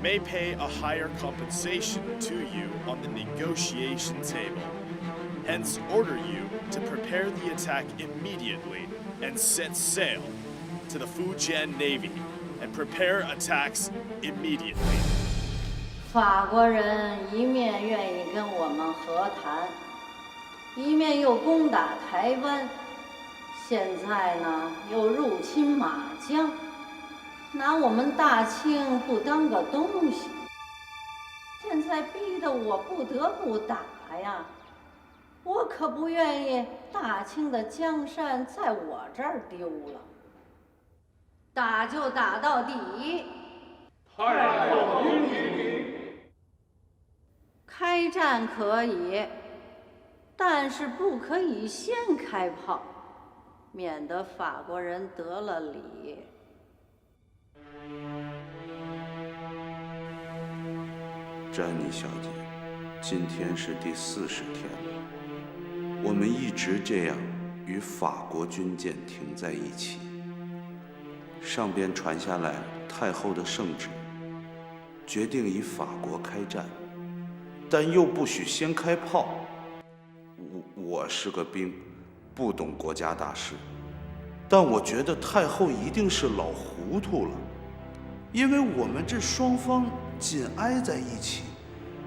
Speaker 3: may pay a higher compensation to you on the negotiation table. Hence, order you to prepare the attack immediately and set sail to the Fujian Navy and prepare attacks immediately.
Speaker 12: 法国人一面愿意跟我们和谈，一面又攻打台湾，现在呢又入侵马江，拿我们大清不当个东西。现在逼得我不得不打呀，我可不愿意大清的江山在我这儿丢了。打就打到底。
Speaker 9: 太后英明。
Speaker 12: 开战可以，但是不可以先开炮，免得法国人得了理。
Speaker 6: 詹妮小姐，今天是第40天了，我们一直这样与法国军舰停在一起。上边传下来太后的圣旨，决定以法国开战。 但又不许先开炮。我是个兵，不懂国家大事，但我觉得太后一定是老糊涂了，因为我们这双方紧挨在一起，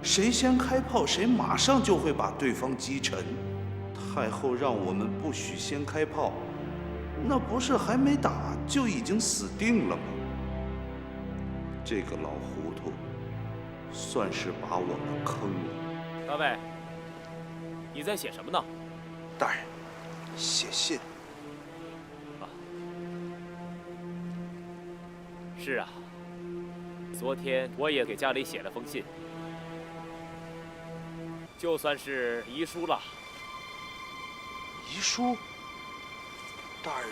Speaker 6: 谁先开炮，谁马上就会把对方击沉。太后让我们不许先开炮，那不是还没打就已经死定了吗？这个老糊涂。 算是把我们坑了。
Speaker 23: 大卫，你在写什么呢？
Speaker 6: 大人，写信。
Speaker 23: 啊，是啊，昨天我也给家里写了封信，就算是遗书了。
Speaker 6: 遗书？大人，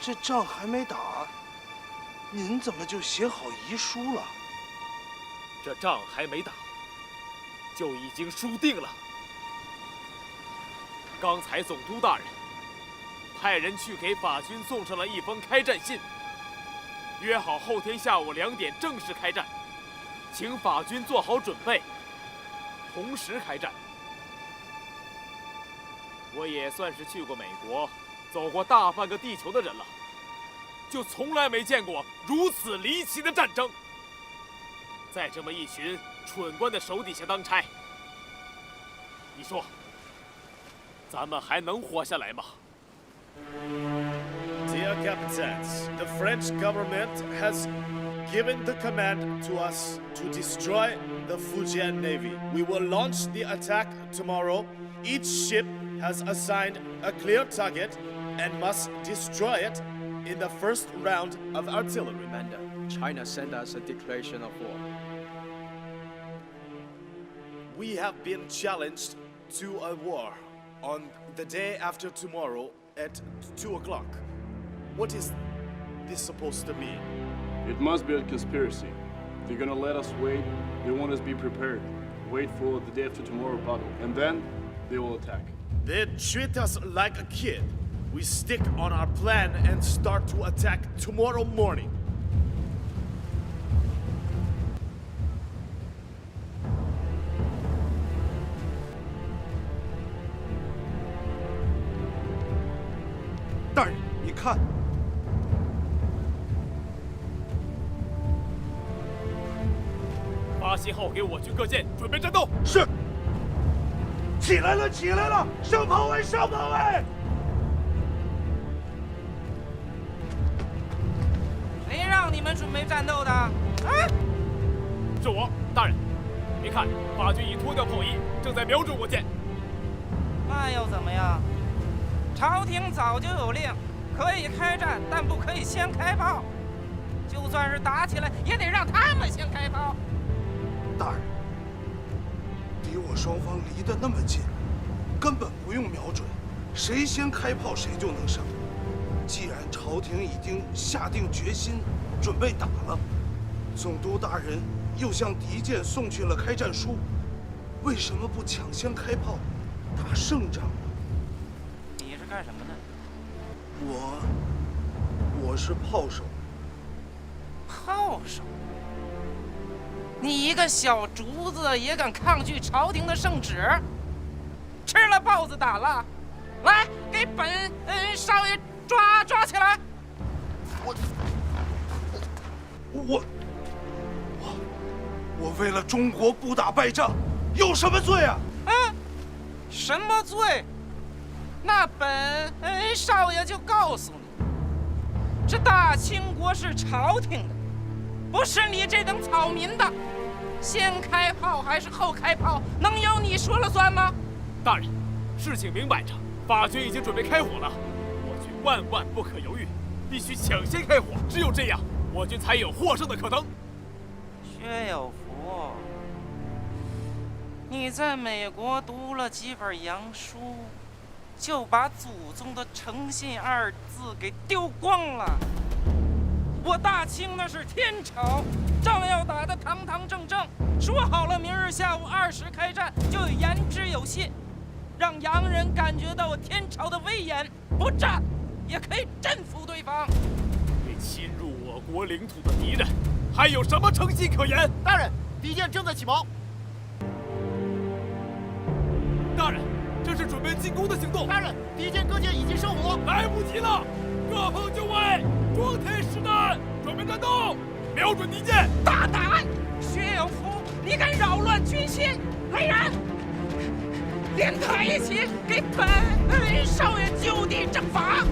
Speaker 6: 这仗还没打，您怎么就写好遗书了？
Speaker 23: 这仗还没打，就已经输定了。刚才总督大人派人去给法军送上了一封开战信，约好后天下午2点正式开战，请法军做好准备，同时开战。我也算是去过美国，走过大半个地球的人了，就从来没见过如此离奇的战争。在这么一群蠢官的手底下当差，你说，咱们还能活下来吗？
Speaker 3: Dear captains, the French government has given the command to us to destroy the Fujian Navy. We will launch the attack tomorrow. Each ship has assigned a clear target and must destroy it in the first round of artillery.
Speaker 22: Commander, China sent us a declaration of war.
Speaker 3: We have been challenged to a war on the day after tomorrow at 2 o'clock. What is this supposed to mean?
Speaker 9: It must be a conspiracy. They're gonna let us wait. They want us to be prepared. Wait for the day after tomorrow battle. And then they will attack.
Speaker 3: They treat us like a kid. We stick on our plan and start to attack tomorrow morning.
Speaker 6: Sir, 你看，
Speaker 23: 发信号给我军各舰准备战斗。
Speaker 19: 是。起来了，起来了！上炮位，上炮位！
Speaker 11: 谁让你们准备战斗的？啊！
Speaker 23: 是我，大人。您看，法军已脱掉炮衣，正在瞄准我舰。
Speaker 11: 那又怎么样？朝廷早就有令，可以开战，但不可以先开炮。就算是打起来，也得让他们先开炮。
Speaker 6: 大人，敌我双方离得那么近，根本不用瞄准，谁先开炮谁就能胜。既然朝廷已经下定决心，准备打了，总督大人又向敌舰送去了开战书，为什么不抢先开炮，打胜仗？
Speaker 11: 你是干什么的？
Speaker 6: 我是炮手。
Speaker 11: 炮手？你一个小卒子也敢抗拒朝廷的圣旨？吃了豹子胆了？来，给本少爷抓起来！
Speaker 6: 我为了中国不打败仗，有什么罪啊？
Speaker 11: 什么罪？那本少爷就告诉你，这大清国是朝廷的，不是你这等草民的。先开炮还是后开炮，能由你说了算吗？
Speaker 23: 大人，事情明摆着，法军已经准备开火了，我军万万不可犹豫，必须抢先开火，只有这样，我军才有获胜的可能。
Speaker 11: 薛有福，你在美国读了几本洋书，就把祖宗的诚信2字给丢光了。我大清那是天朝，仗要打得堂堂正正，说好了明日下午2时开战，就言之有信，让洋人感觉到天朝的威严，不战也可以征服对方。
Speaker 23: 对侵入我国领土的敌人，还有什么诚信可言？
Speaker 15: 大人，敌舰正在起锚。
Speaker 23: 大人，这是准备进攻的行动。
Speaker 15: 大人，敌舰各舰已经收火，
Speaker 23: 来不及了，各方就位，装填实弹，准备战斗，瞄准敌舰。
Speaker 11: 大胆！薛有福，你敢扰乱军心！来人，连他一起给本少爷就地正法！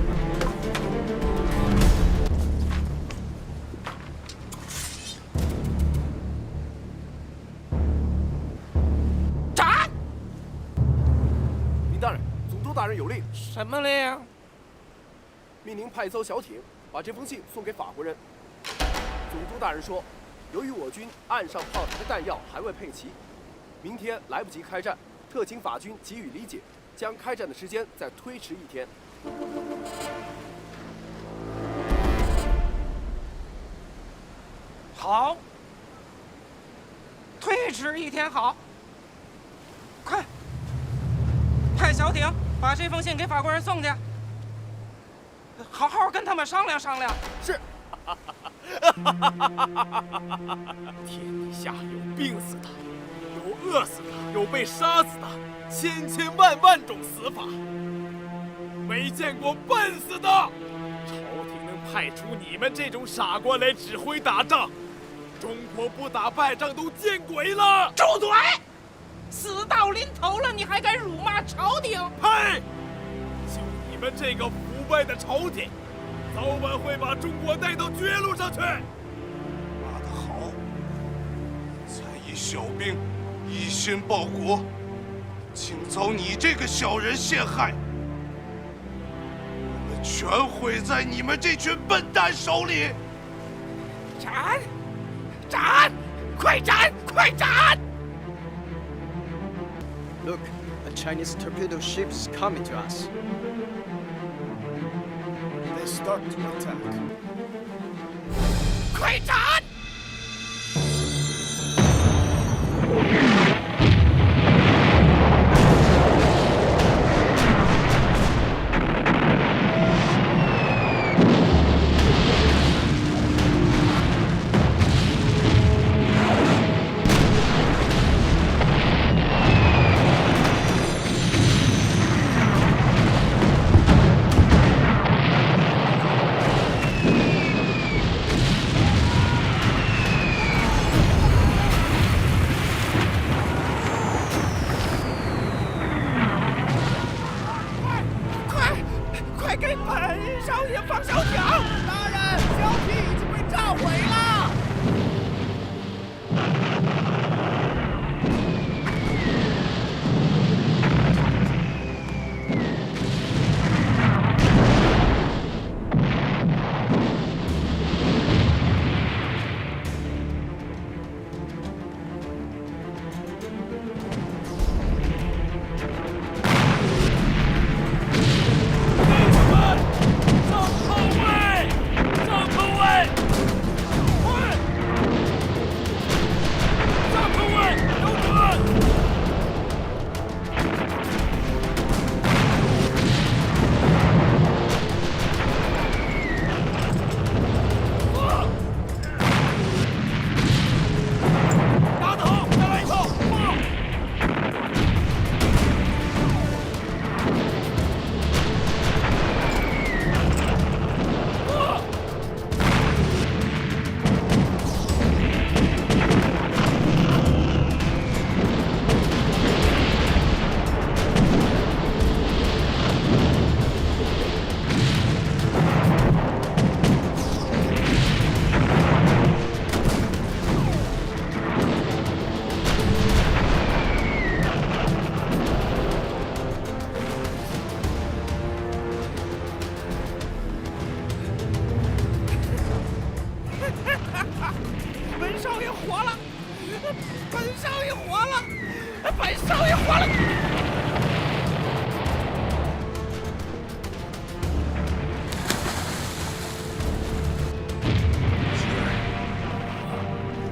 Speaker 11: 斩！
Speaker 17: 禀大人，总督大人有令。
Speaker 11: 什么令？
Speaker 17: 命令派艘小艇把这封信送给法国人。总督大人说，由于我军岸上炮台的弹药还未配齐，明天来不及开战，特请法军给予理解，将开战的时间再推迟1天。
Speaker 11: 好，推迟1天好。快，派小艇把这封信给法国人送去，好好跟他们商量商量。
Speaker 17: 是。天底下有病死的，有饿死的，有被杀死的，千千万万种死法，没见过笨死的。朝廷能派出你们这种傻瓜来指挥打仗，中国不打败仗都见鬼了！
Speaker 11: 住嘴！死到临头了，你还敢辱骂朝廷？
Speaker 17: 呸！就你们这个腐败的朝廷，早晚会把中国带到绝路上去。
Speaker 6: 骂得好！才艺小兵一心报国，竟遭你这个小人陷害，我们全毁在你们这群笨蛋手里！
Speaker 11: 斩！斩！快斩！快斩！
Speaker 22: Look, a Chinese torpedo ship is coming to us.
Speaker 3: They start to attack.
Speaker 11: 快斩！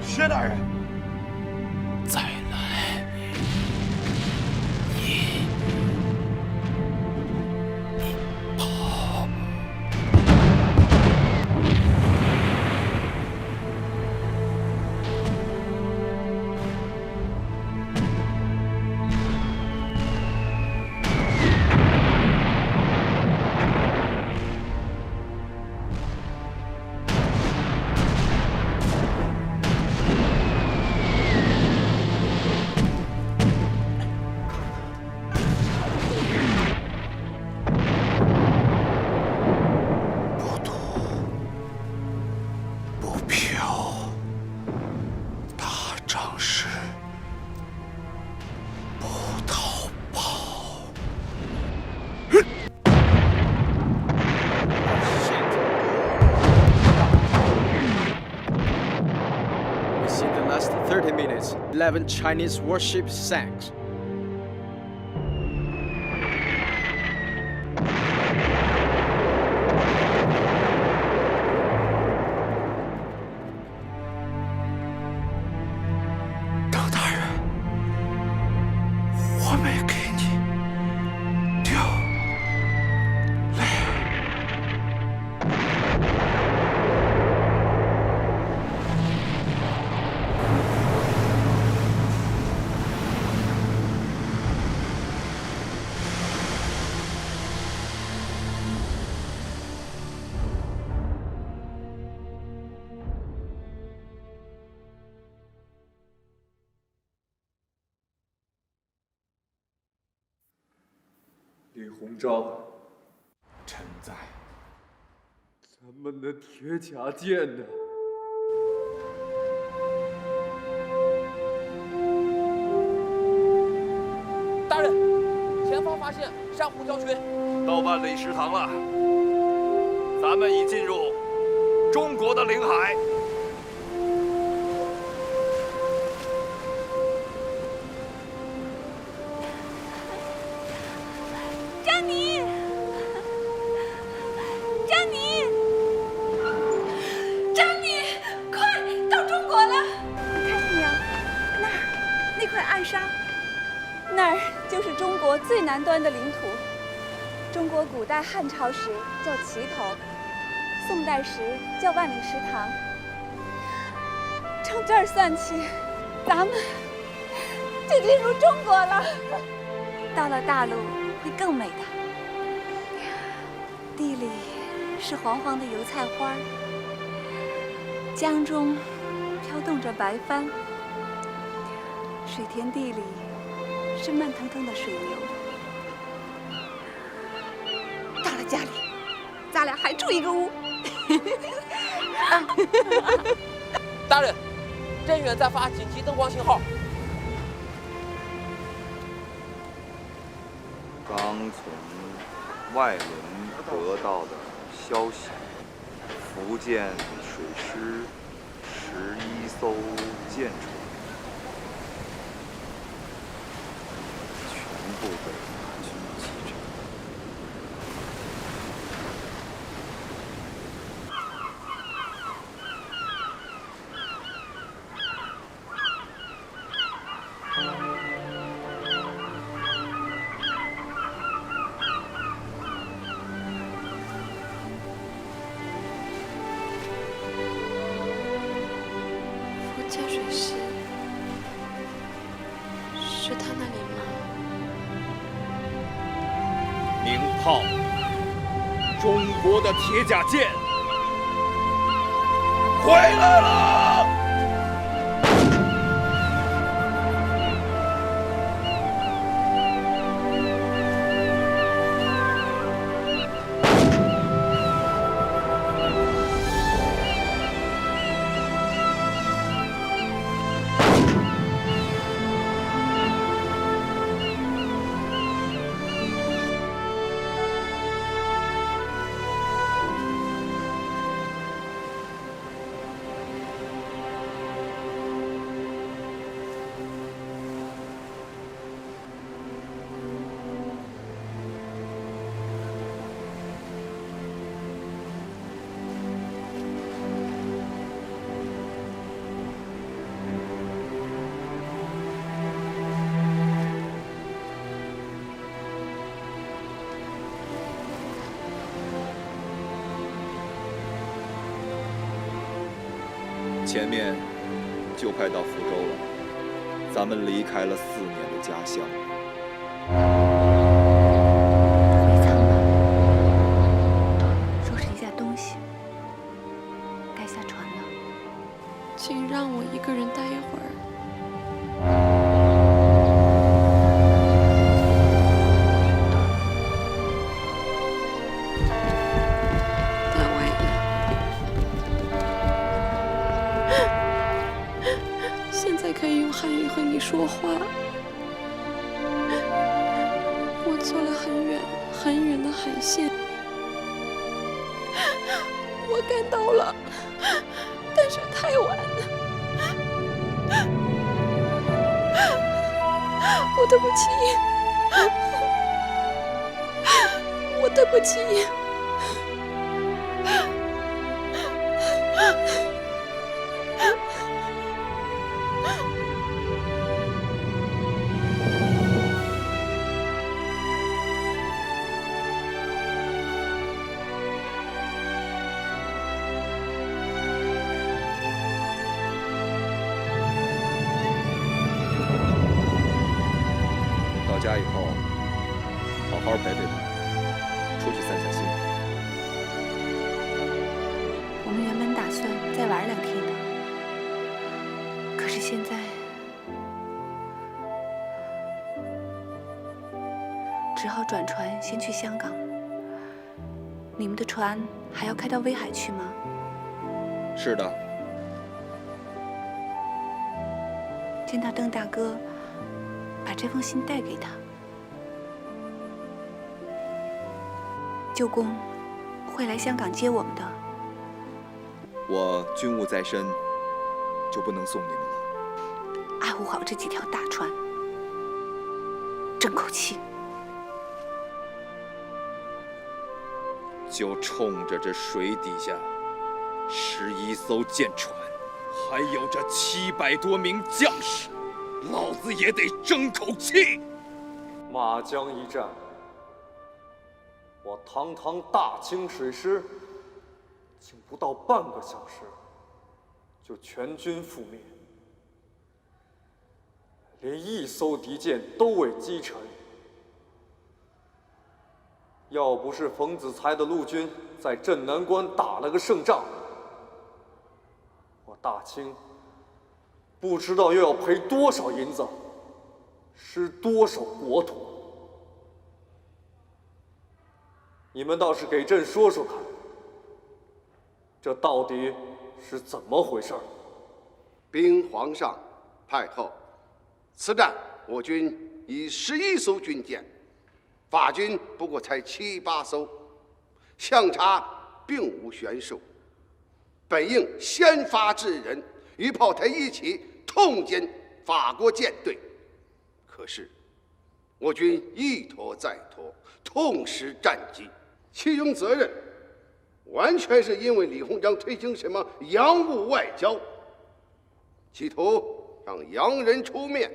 Speaker 6: 薛大人，
Speaker 16: 再来一炮。
Speaker 22: Within the last 30 minutes, 11 Chinese warships sank.
Speaker 5: 李鸿章，
Speaker 23: 臣在。
Speaker 5: 咱们的铁甲舰呢？
Speaker 23: 大人，前方发现珊瑚礁群，
Speaker 4: 到万里食堂了。咱们已进入中国的领海。
Speaker 7: 詹妮，詹妮，詹妮，快到中国了！你看见没有？那儿，那块暗沙，那儿就是中国最南端的领土。中国古代汉朝时叫齐头，宋代时叫万里食堂。从这儿算起，咱们就进入中国了。到了大陆会更美的，地里是黄黄的油菜花，江中飘动着白帆，水田地里是慢腾腾的水牛。到了家里，咱俩还住一个屋。
Speaker 23: 大人，镇远在发紧急灯光信号。
Speaker 5: 刚从外轮得到的消息，福建水师11艘舰船全部被法军击沉。
Speaker 8: 福建水师是他那里吗？
Speaker 4: 鸣炮，中国的铁甲舰回来了！前面就快到福州了，咱们离开了4年的家乡。
Speaker 7: 回舱吧，收拾一下东西，该下船了。
Speaker 8: 请让我一个人待一会儿。现在可以用汉语和你说话。我坐了很远很远的海线，我赶到了，但是太晚了。我对不起，我对不起。
Speaker 4: 到家以后，好好陪陪他，出去散散心。
Speaker 7: 我们原本打算再玩2天的，可是现在只只好转船先去香港。你们的船还要开到威海去吗？
Speaker 4: 是的。
Speaker 7: 见到邓大哥，把这封信带给他。舅公会来香港接我们的。
Speaker 4: 我军务在身，就不能送你们了。
Speaker 7: 爱护好这几条大船，争口气。
Speaker 4: 就冲着这水底下11艘舰船，还有这700多名将士，老子也得争口气。
Speaker 2: 马江一战，我堂堂大清水师，竟不到半个小时就全军覆灭，连一艘敌舰都未击沉。要不是冯子材的陆军在镇南关打了个胜仗，我大清不知道又要赔多少银子，失多少国土。你们倒是给朕说说看，这到底是怎么回事？
Speaker 10: 禀皇上、太后，此战我军以11艘军舰，法军不过才7、8艘，相差并无悬殊。本应先发制人，与炮台一起痛歼法国舰队，可是我军一拖再拖，痛失战机，其中责任完全是因为李鸿章推行什么洋务外交，企图让洋人出面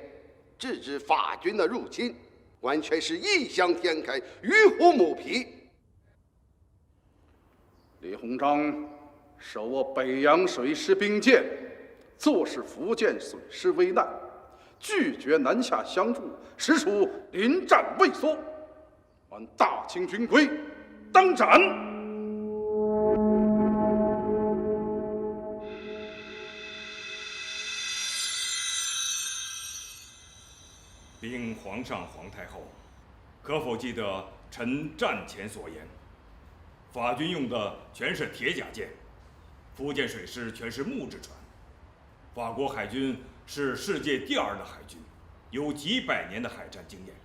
Speaker 10: 制止法军的入侵，完全是异想天开，与虎谋皮。
Speaker 17: 李鸿章手握北洋水师兵舰，坐视福建水师危难，拒绝南下相助，实属临战畏缩。俺大清军规当斩！
Speaker 18: 禀皇上、皇太后，可否记得臣战前所言？法军用的全是铁甲舰，福建水师全是木质船。法国海军是世界第2的海军，有几百年的海战经验。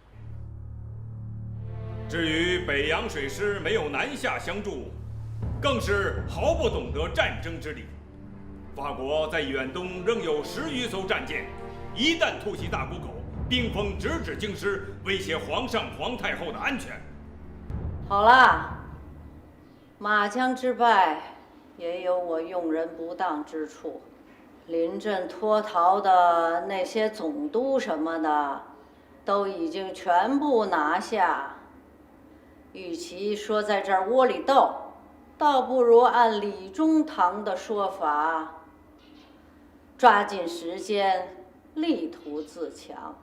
Speaker 18: 至于北洋水师没有南下相助，更是毫不懂得战争之理。法国在远东仍有10余艘战舰，一旦突袭大沽口，兵锋直指京师，威胁皇上、皇太后的安全。
Speaker 12: 好啦，马江之败也有我用人不当之处，临阵脱逃的那些总督什么的，都已经全部拿下。与其说在这儿窝里斗，倒不如按李中堂的说法，抓紧时间，力图自强。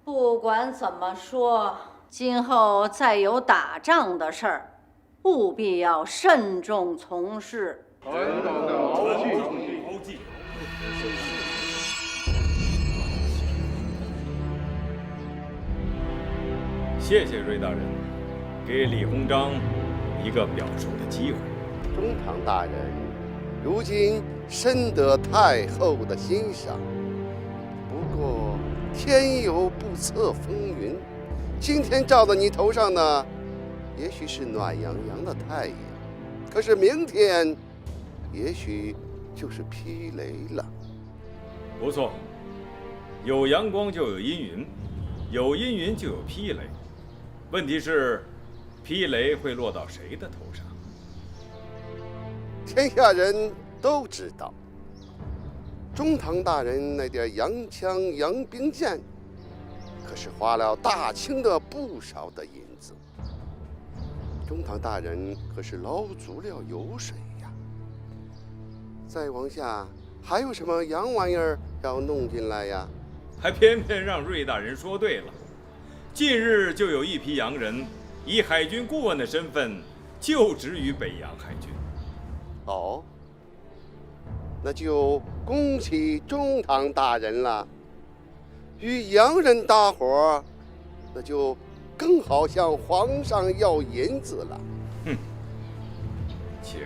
Speaker 12: 不管怎么说，今后再有打仗的事儿，务必要慎重从事。
Speaker 18: 牢记。谢谢瑞大人，给李鸿章一个表述的机会。
Speaker 10: 中堂大人如今深得太后的欣赏，不过天有不测风云，今天照在你头上呢，也许是暖洋洋的太阳，可是明天也许就是霹雷了。
Speaker 18: 不错，有阳光就有阴云，有阴云就有霹雷。问题是，霹雷会落到谁的头上？
Speaker 10: 天下人都知道，中堂大人那点洋枪洋兵舰，可是花了大清的不少的银子。中堂大人可是捞足了油水呀。再往下，还有什么洋玩意儿要弄进来呀？
Speaker 18: 还偏偏让瑞大人说对了。近日就有一批洋人以海军顾问的身份就职于北洋海军。
Speaker 10: 哦，那就恭喜中堂大人了。与洋人搭伙，那就更好向皇上要银子了。
Speaker 18: 请。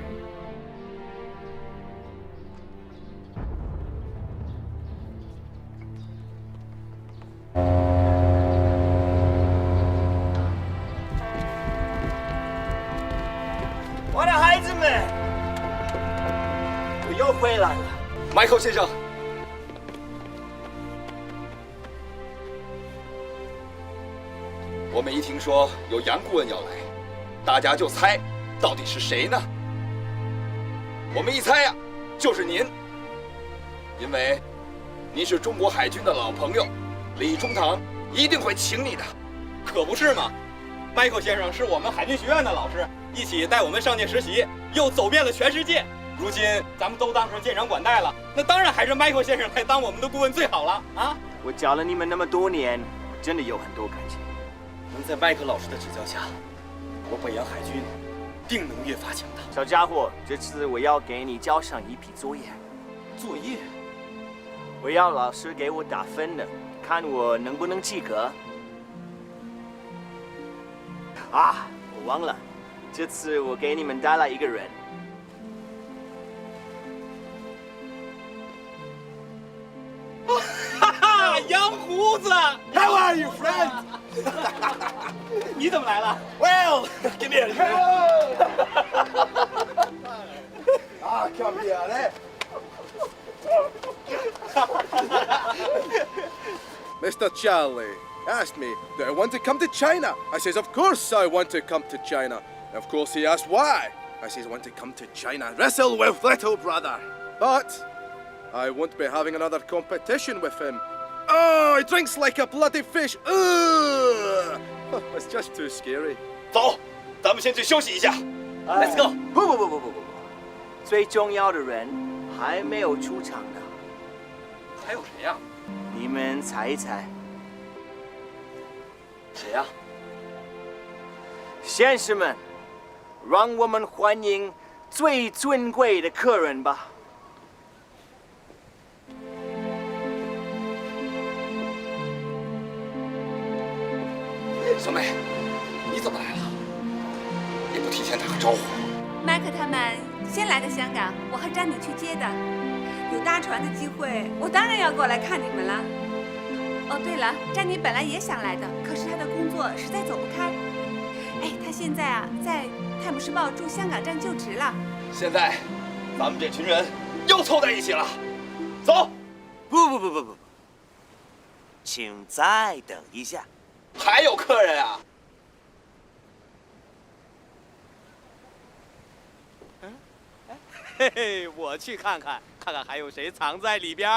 Speaker 13: 我的孩子们，我又回来了。
Speaker 4: 迈克先生，我们一听说有杨顾问要来，大家就猜到底是谁呢？我们一猜呀，就是您，因为您是中国海军的老朋友，李中堂一定会请你的。
Speaker 20: 可不是嘛，迈克先生是我们海军学院的老师，一起带我们上舰实习，又走遍了全世界。如今咱们都当上舰长管带了，那当然还是迈克先生来当我们的顾问最好了啊！
Speaker 13: 我教了你们那么多年，真的有很多感情。
Speaker 20: 能在迈克老师的指教下，我北洋海军定能越发强大。
Speaker 13: 小家伙，这次我要给你交上一批作业。
Speaker 20: 作业？
Speaker 13: 我要老师给我打分的，看我能不能及格。啊，我忘了，这次我给你们带来一个人。
Speaker 20: 哈哈，洋胡子
Speaker 13: ！How are you, friend？
Speaker 20: 你怎么来了
Speaker 13: ？Well, come here. Ah, come here, eh?
Speaker 17: Mr. Charlie asked me, do I want to come to China? I says, of course I want to come to China. And of course he asked why. I says, I want to come to China, wrestle with little brother. But I won't be having another competition with him. Oh, he drinks like a bloody fish. Ugh. It's just too scary.
Speaker 4: 走，咱们先去休息一下。
Speaker 13: Let's go. 不，最重要的人还没有出场呢。
Speaker 20: 还有谁呀？
Speaker 13: 你们猜一猜。
Speaker 20: 谁呀？
Speaker 13: 先生们，让我们欢迎最尊贵的客人吧。
Speaker 4: 小美，你怎么来了？也不提前打个招呼。
Speaker 7: 麦克他们先来的香港，我和詹妮去接的。有搭船的机会，我当然要过来看你们了。哦，对了，詹妮本来也想来的，可是她的工作实在走不开。哎，她现在啊，在《泰晤士报》驻香港站就职了。
Speaker 4: 现在，咱们这群人又凑在一起了。走。
Speaker 13: 不，请再等一下。
Speaker 4: 还有客人啊？
Speaker 20: 嘿嘿，我去看看还有谁藏在里边。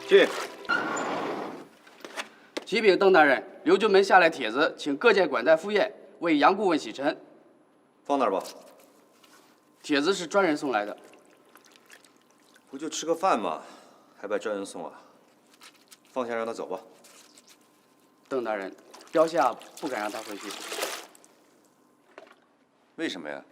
Speaker 21: 进。启禀邓大人，刘军门下来帖子，请各界管带赴宴，为杨顾问洗尘。
Speaker 5: 放那儿吧。
Speaker 21: 帖子是专人送来的。
Speaker 5: 不就吃个饭吗？还白专人送啊？放下让他走吧。
Speaker 21: 邓大人，标下不敢让他回去。
Speaker 5: 为什么呀？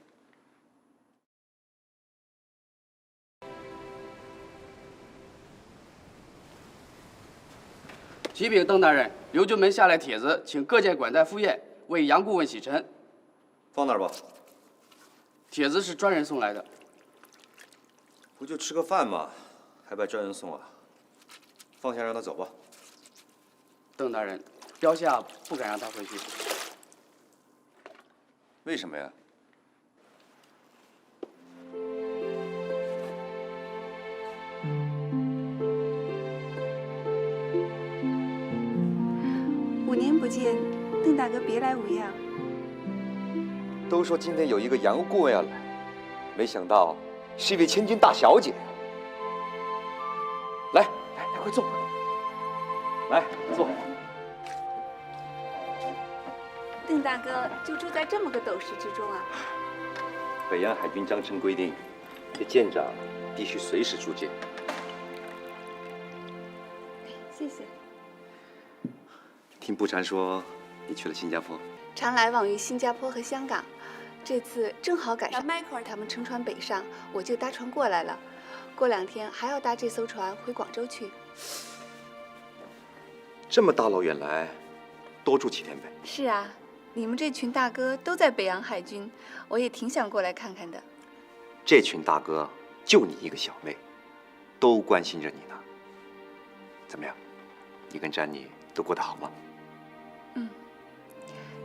Speaker 21: 启禀邓大人，刘军门下来帖子，请各界管带赴宴，为杨顾问洗尘。
Speaker 5: 放那儿吧。
Speaker 21: 帖子是专人送来的。
Speaker 5: 不就吃个饭吗？还白专人送啊？放下让他走吧。
Speaker 21: 邓大人，标下不敢让他回去。
Speaker 5: 为什么呀？5
Speaker 7: 年不见，邓大哥别来无恙。
Speaker 1: 都说今天有一个杨顾问要来，没想到是一位千金大小姐。来，快坐，来坐。
Speaker 7: 邓大哥就住在这么个斗室之中啊？
Speaker 5: 北洋海军章程规定，这舰长必须随时出舰。
Speaker 7: 谢谢。
Speaker 5: 听不禅说，你去了新加坡。
Speaker 7: 常来往于新加坡和香港，这次正好赶上迈克尔他们乘船北上，我就搭船过来了。过2天还要搭这艘船回广州去。
Speaker 5: 这么大老远来，多住几天呗。
Speaker 7: 是啊，你们这群大哥都在北洋海军，我也挺想过来看看的。
Speaker 5: 这群大哥就你一个小妹，都关心着你呢。怎么样，你跟詹妮都过得好吗？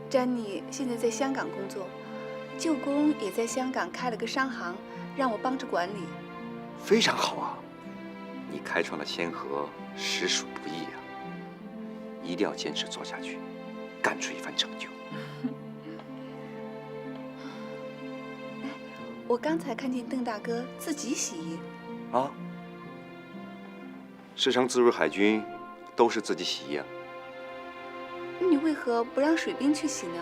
Speaker 7: 詹妮现在在香港工作，舅公也在香港开了个商行，让我帮着管理。
Speaker 5: 非常好啊，你开创了先河，实属不易啊！一定要坚持做下去，干出一番成就。
Speaker 7: 我刚才看见邓大哥自己洗衣。
Speaker 5: 啊？时常自入海军，都是自己洗衣啊？
Speaker 7: 你为何不让水兵去洗呢？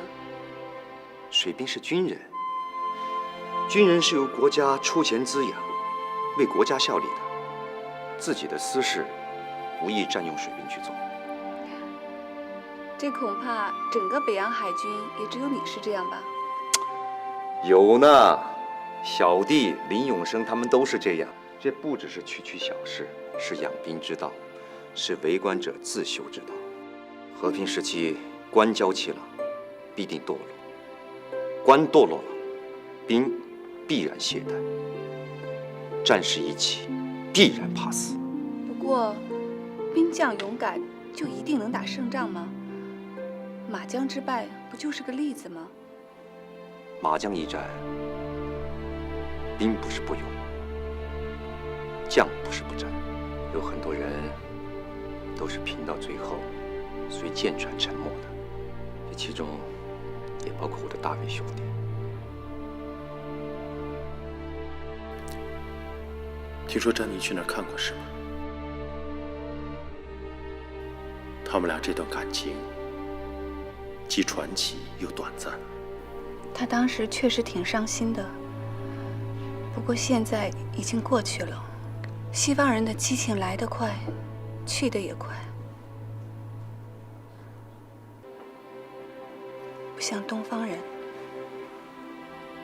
Speaker 5: 水兵是军人，军人是由国家出钱滋养，为国家效力的，自己的私事不宜占用水兵去做。
Speaker 7: 这恐怕整个北洋海军也只有你是这样吧？
Speaker 5: 有呢，小弟林永生他们都是这样。这不只是区区小事，是养兵之道，是为官者自修之道。和平时期，官骄气朗，必定堕落；官堕落了，兵必然懈怠。战事一起，必然怕死。
Speaker 7: 不过，兵将勇敢就一定能打胜仗吗？马江之败不就是个例子吗？
Speaker 5: 马江一战，兵不是不勇，将不是不战，有很多人都是拼到最后，随舰船沉没的。这其中也包括我的大卫兄弟。
Speaker 9: 听说詹妮去那儿看过是吗？他们俩这段感情既传奇又短暂。
Speaker 7: 他当时确实挺伤心的，不过现在已经过去了。西方人的激情来得快，去得也快，不像东方人，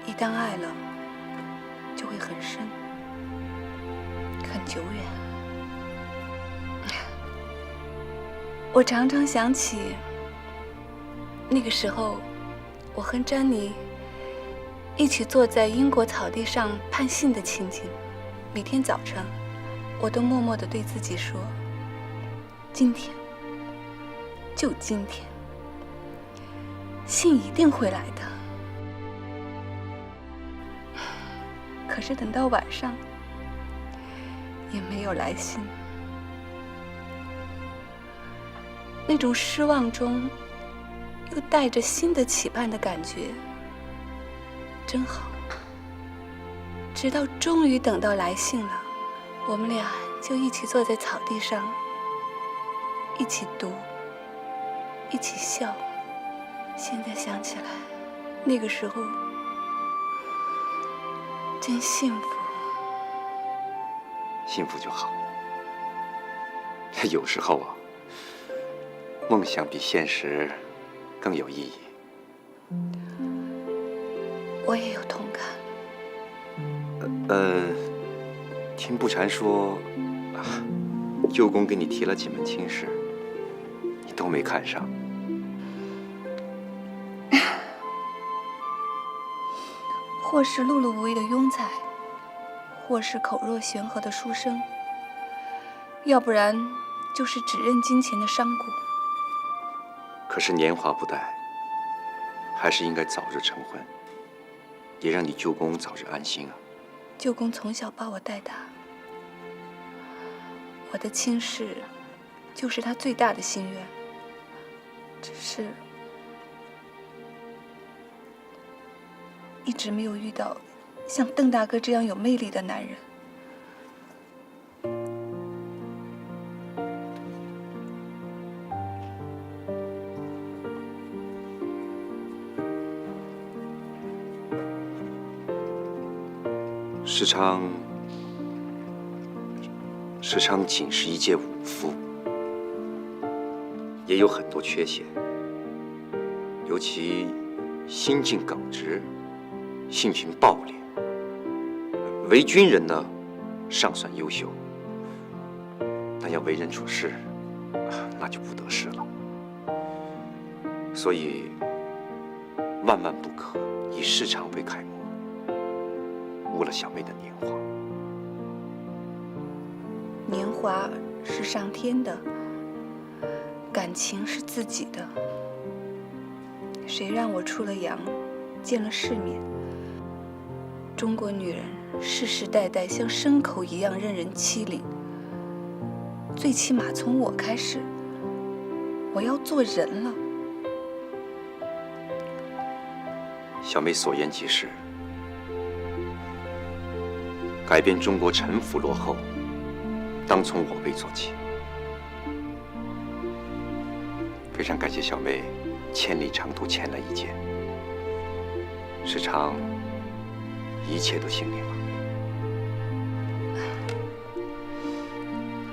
Speaker 7: 一旦爱了，就会很深，很久远。我常常想起那个时候，我和詹妮一起坐在英国草地上盼信的情景。每天早晨，我都默默地对自己说：今天，就今天，信一定会来的。可是等到晚上，也没有来信。那种失望中又带着新的期盼的感觉，真好。直到终于等到来信了，我们俩就一起坐在草地上，一起读，一起笑。现在想起来，那个时候真幸福。
Speaker 5: 幸福就好。有时候啊，梦想比现实更有意义。
Speaker 7: 我也有同感。
Speaker 5: 听不禅说，舅公给你提了几门亲事，你都没看上。
Speaker 7: 或是碌碌无为的庸才，或是口若悬河的书生，要不然就是只认金钱的商贾。
Speaker 5: 可是年华不待，还是应该早日成婚，也让你舅公早日安心啊。
Speaker 7: 舅公从小把我带大，我的亲事就是他最大的心愿。只是一直没有遇到像邓大哥这样有魅力的男人。
Speaker 5: 时常仅是一介武夫，也有很多缺陷，尤其心境耿直，性情暴烈。为军人呢，尚算优秀，但要为人处事，那就不得势了。所以，万万不可以市场为楷模，误了小妹的年华。
Speaker 7: 年华是上天的，感情是自己的。谁让我出了洋，见了世面？中国女人世世代代像牲口一样任人欺凌。最起码从我开始，我要做人了。
Speaker 5: 小妹所言极是，改变中国臣服落后，当从我辈做起。非常感谢小妹千里长途前来一见，时常一切都信您了。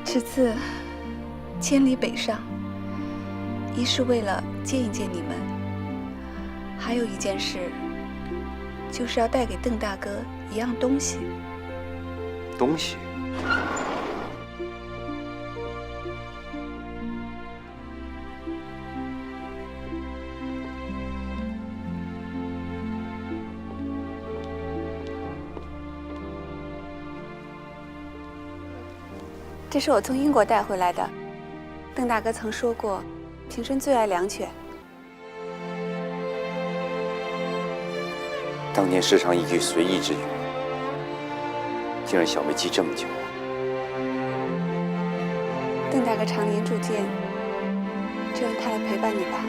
Speaker 7: 这次千里北上，一是为了见一见你们，还有一件事，就是要带给邓大哥一样东西。
Speaker 5: 东西？
Speaker 7: 这是我从英国带回来的。邓大哥曾说过，平生最爱良犬。
Speaker 5: 当年时常一句随意之语，竟让小妹记这么久。
Speaker 7: 邓大哥常年驻监，就让他来陪伴你吧。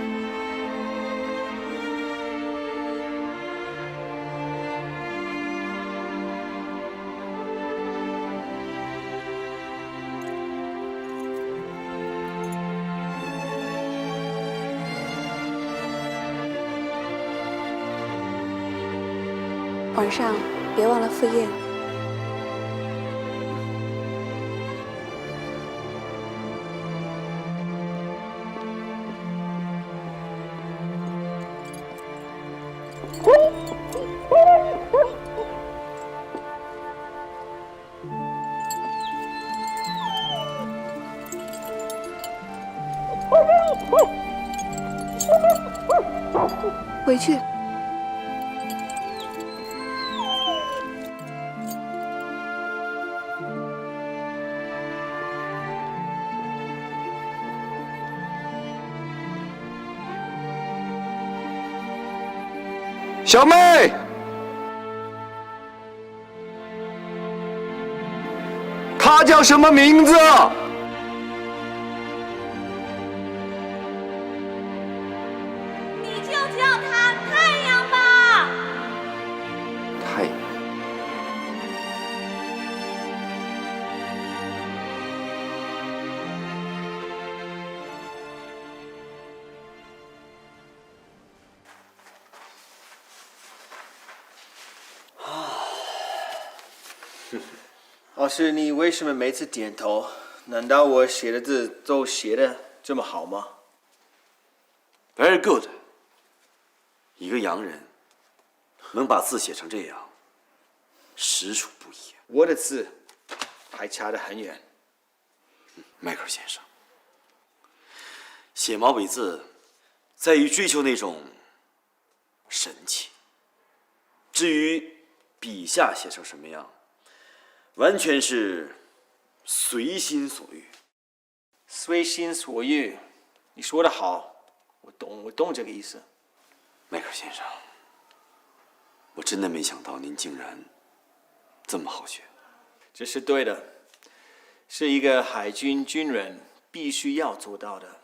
Speaker 7: 晚上别忘了赴宴。回去。
Speaker 5: 小妹，她叫什么名字？
Speaker 14: 你就叫她太阳吧。
Speaker 5: 太阳。
Speaker 13: 老师，你为什么每次点头？难道我写的字都写的这么好吗
Speaker 9: ？Very good。一个洋人能把字写成这样，实属不易。
Speaker 13: 我的字还差得很远。
Speaker 9: 迈克尔先生，写毛笔字在于追求那种神气。至于笔下写成什么样，完全是随心所欲。
Speaker 13: 随心所欲，你说得好，我懂这个意思。
Speaker 9: 迈克尔先生，我真的没想到您竟然这么好学。
Speaker 13: 这是对的，是一个海军军人必须要做到的。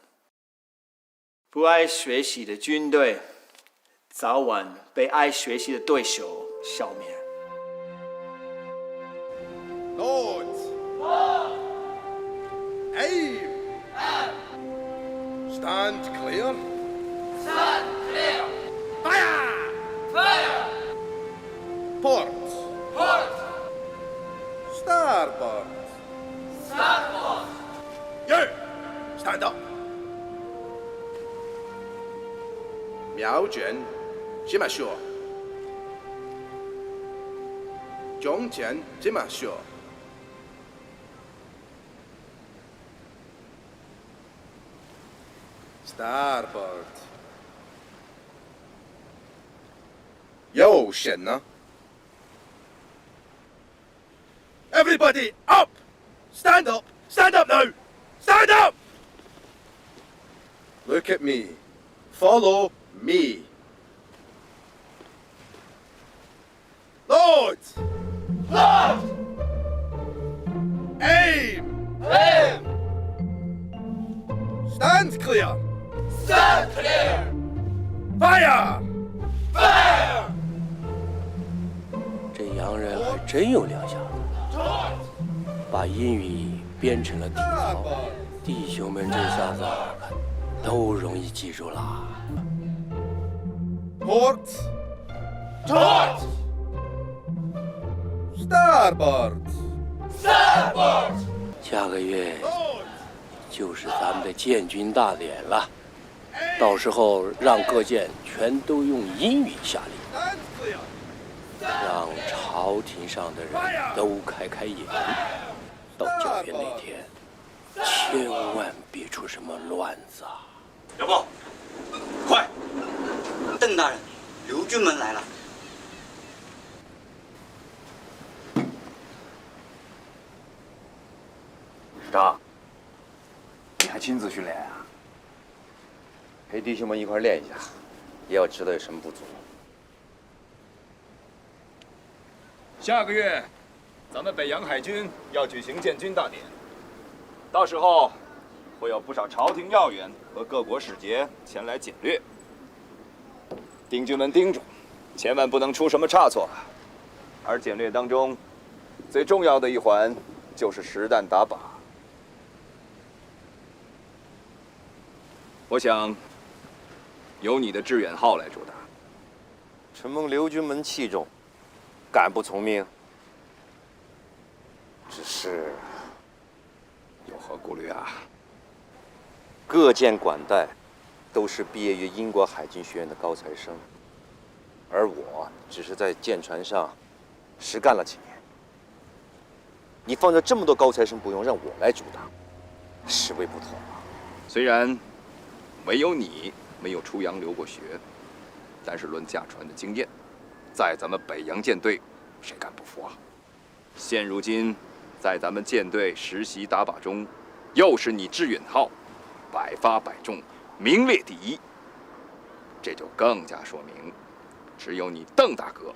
Speaker 13: 不爱学习的军队，早晚被爱学习的对手消灭。
Speaker 15: Loads. Aim. Stand clear.
Speaker 14: Stand clear.
Speaker 15: Fire.
Speaker 14: Fire.
Speaker 15: Port.
Speaker 14: Port.
Speaker 15: Starboard.
Speaker 14: Starboard.
Speaker 15: Yo, stand up. 瞄准，这么说。中间这么说。Starboard. 右线呢 ？Everybody up! Stand up! Stand up now! Stand up! Look at me. Follow me. Lord!
Speaker 14: Lord!
Speaker 15: Aim!
Speaker 14: Aim!
Speaker 15: Stand clear!
Speaker 14: Stand clear!
Speaker 15: Fire!
Speaker 14: Fire!
Speaker 3: 这洋人还真有两下子，把英语编成了底槽，弟兄们这下子都容易记住了。
Speaker 15: Port!
Speaker 14: Port!
Speaker 15: Starboard!
Speaker 14: Starboard!
Speaker 3: 下个月就是咱们的建军大典了，到时候让各舰全都用英语下令，让朝廷上的人都开开眼。到教员那天，千万别出什么乱子啊！
Speaker 11: 刘豹，快！邓大人，刘军门来了。
Speaker 5: 师长，你还亲自训练啊？陪弟兄们一块练一下，也要知道有什么不足。
Speaker 4: 下个月，咱们北洋海军要举行建军大典，到时候会有不少朝廷要员和各国使节前来检阅。丁军们叮嘱，千万不能出什么差错。而检阅当中，最重要的一环就是实弹打靶。我想由你的致远号来主打。
Speaker 5: 承蒙刘军门器重，敢不从命？只是
Speaker 4: 有何顾虑啊？
Speaker 5: 各舰管带都是毕业于英国海军学院的高材生，而我只是在舰船上实干了几年。你放着这么多高材生不用，让我来主打，实为不妥啊。
Speaker 4: 虽然唯有你没有出洋留过学，但是论驾船的经验，在咱们北洋舰队，谁敢不服啊？现如今，在咱们舰队实习打靶中，又是你致远号百发百中，名列第一，这就更加说明，只有你邓大哥，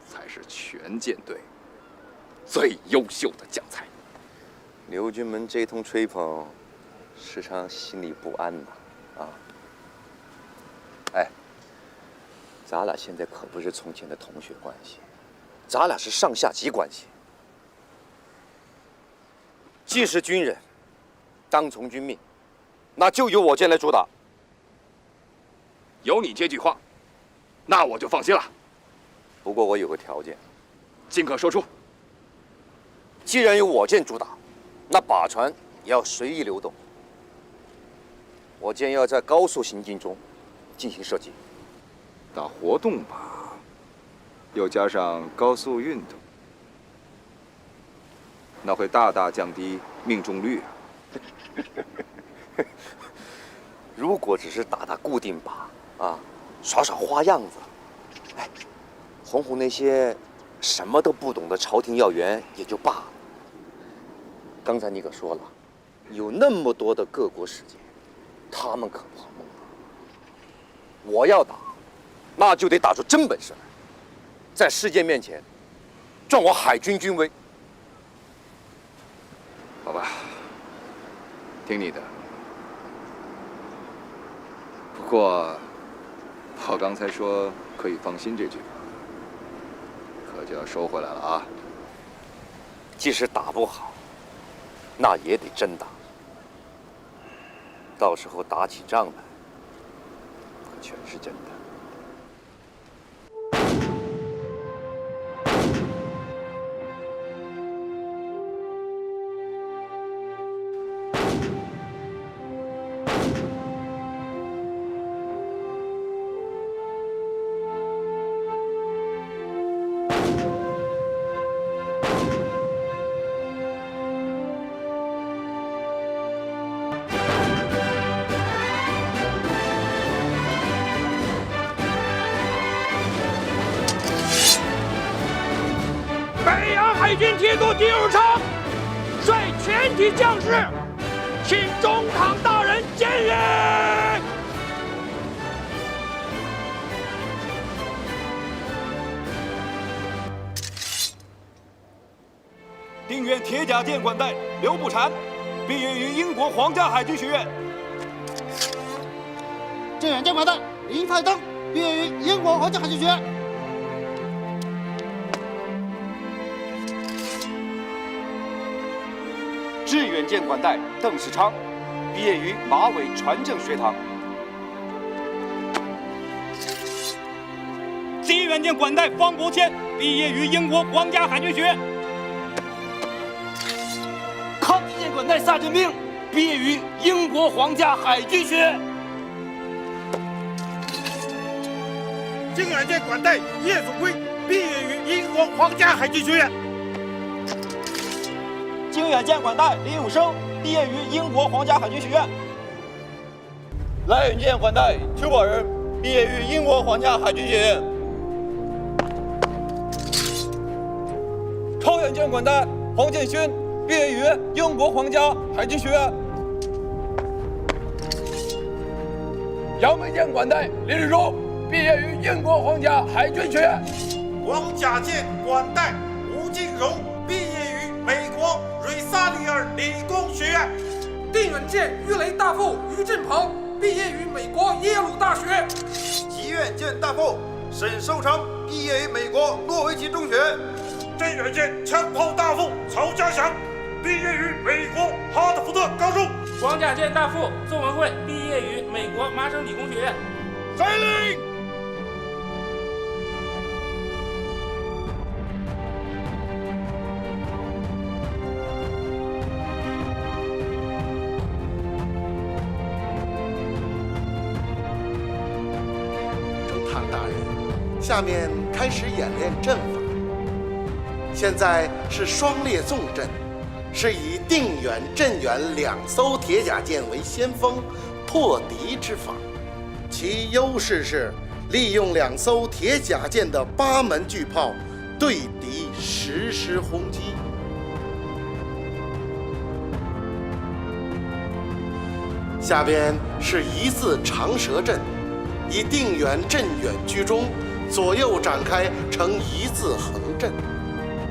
Speaker 4: 才是全舰队最优秀的将才。
Speaker 5: 刘军门这通吹捧，时常心里不安呐。啊，哎，咱俩现在可不是从前的同学关系，咱俩是上下级关系。既是军人，当从军命，那就由我舰来主打。
Speaker 4: 有你这句话，那我就放心了。
Speaker 5: 不过我有个条件，
Speaker 4: 尽可说出。
Speaker 5: 既然由我舰主打，那靶船也要随意流动。我舰要在高速行进中进行射击，
Speaker 4: 打活动靶，又加上高速运动，那会大大降低命中率啊！
Speaker 5: 如果只是打打固定靶啊，耍耍花样子，哎，哄哄那些什么都不懂的朝廷要员也就罢了。刚才你可说了，有那么多的各国使节，他们可不好弄。我要打，那就得打出真本事来，在世界面前壮我海军军威。
Speaker 4: 好吧，听你的。不过，我刚才说可以放心这句话，可就要收回来了啊。
Speaker 5: 即使打不好，那也得真打。到时候打起仗来，可全是真的。
Speaker 15: 北洋海军提督丁汝昌率全体将士请中堂大人见礼。
Speaker 4: 定远铁甲舰管带刘步蟾，毕业于英国皇家海军学院。
Speaker 6: 靖远舰管带林泰登，毕业于英国皇家海军学院。
Speaker 2: 致远舰管带邓世昌，毕业于马尾船政学堂。
Speaker 20: 济远舰管带方伯谦，毕业于英国皇家海军学院。
Speaker 3: 康济舰管带萨振兵，毕业于英国皇家海军学院。
Speaker 15: 靖远舰管带叶祖圭，毕业于英国皇家海军学院。
Speaker 20: 靖远舰管带林永生，毕业于英国皇家海军学院。
Speaker 16: 来远舰管带邱宝仁，毕业于英国皇家海军学院。超远舰管带黄建勋，毕业于英国皇家海军学院。
Speaker 3: 杨梅舰管带林世忠，毕业于英国皇家海军学院。
Speaker 15: 王甲舰管带吴金荣，毕业于美国瑞萨里尔理工学院。定远舰鱼雷大副于振鹏，毕业于美国耶鲁大学。
Speaker 19: 济远舰大副沈寿成，毕业于美国诺维奇中学。
Speaker 15: 镇远舰枪炮大副曹家祥，毕业于美国哈特福德高中。
Speaker 24: 黄甲舰大副邹文慧，毕业于美国麻省理工学院。
Speaker 15: 司令。
Speaker 10: 中堂大人，下面开始演练阵法。现在是双列纵阵，是以定远、镇远2艘铁甲舰为先锋，破敌之法。其优势是利用2艘铁甲舰的8门巨炮对敌实施轰击。下边是1字长蛇阵，以定远、镇远居中，左右展开成1字横阵。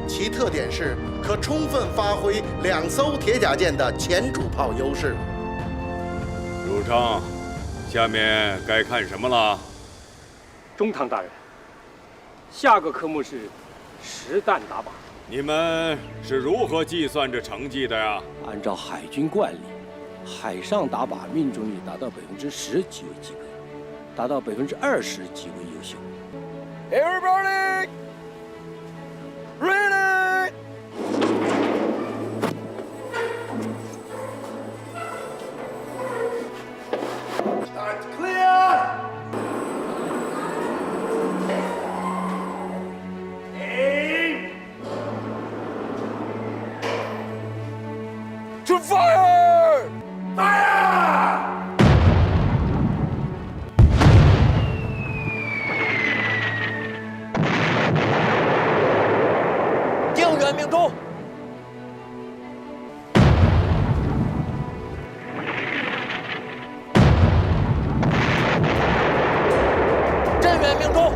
Speaker 10: 其特点是可充分发挥2艘铁甲舰的前主炮优势。
Speaker 18: 汝昌，下面该看什么了？
Speaker 25: 中堂大人，下个科目是实弹打靶。
Speaker 18: 你们是如何计算这成绩的呀？
Speaker 3: 按照海军惯例，海上打靶命中率达到10%即为及格，达到20%即为优秀。
Speaker 16: Everybody, ready!
Speaker 15: Start clear! Aim!
Speaker 16: To fire!
Speaker 15: Fire!
Speaker 16: 定远命中。镇远命中。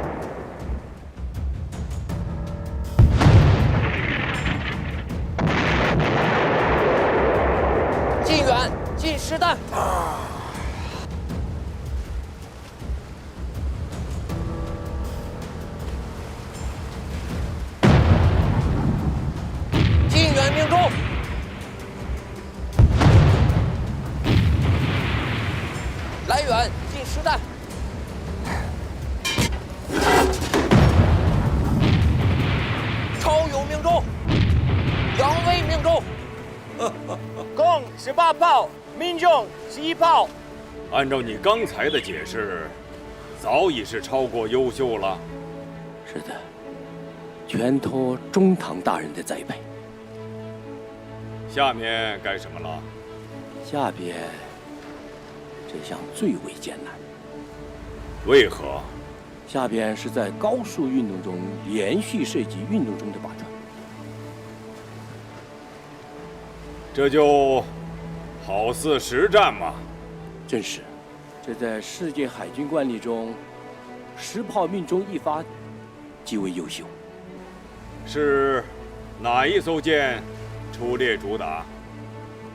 Speaker 16: 近远近实弹。近远命中。来远近实弹。超勇命中。扬威命中。
Speaker 20: 共18炮，命中11炮。
Speaker 18: 按照你刚才的解释，早已是超过优秀了。
Speaker 3: 是的，全托中堂大人的栽培。
Speaker 18: 下面干什么了？
Speaker 3: 下边这项最为艰难。
Speaker 18: 为何？
Speaker 3: 下边是在高速运动中连续射击运动中的靶船，
Speaker 18: 这就好似实战嘛。
Speaker 3: 正是，这在世界海军惯例中，10炮命中1发，极为优秀。
Speaker 18: 是哪一艘舰出列主打？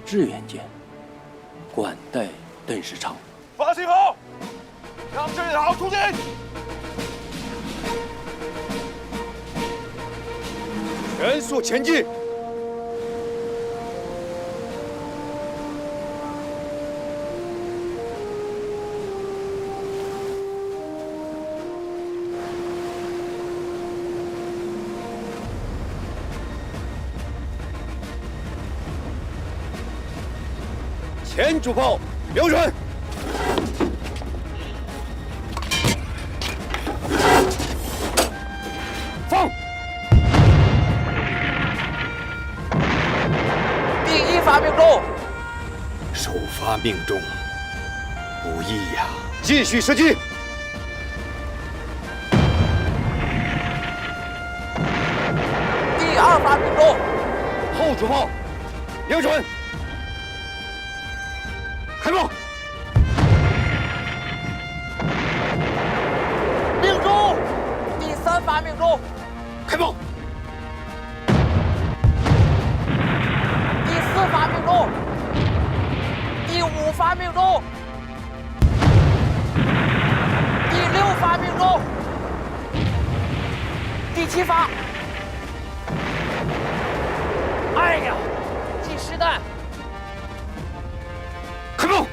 Speaker 3: 致远舰，管带邓世昌。
Speaker 16: 发信号，让这号出击！全速前进！前主炮瞄准！放！
Speaker 11: 第1发命中，
Speaker 18: 首发命中，不易呀！
Speaker 16: 继续射击！
Speaker 11: 第2发命中，
Speaker 16: 后主炮瞄准！开炮！
Speaker 11: 命中！第3发命中，
Speaker 16: 开炮！
Speaker 11: 第4发命中，第5发命中，第6发命中，第7发。哎呀，计时弹！
Speaker 16: 开炮！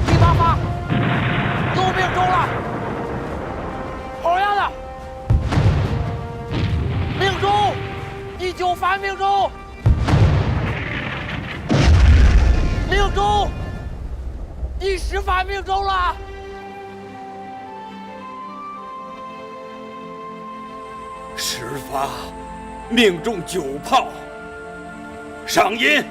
Speaker 11: 第8发又命中了，好样的！命中！第9发命中！命中！第10发命中了！10
Speaker 18: 发，命中9炮，上音。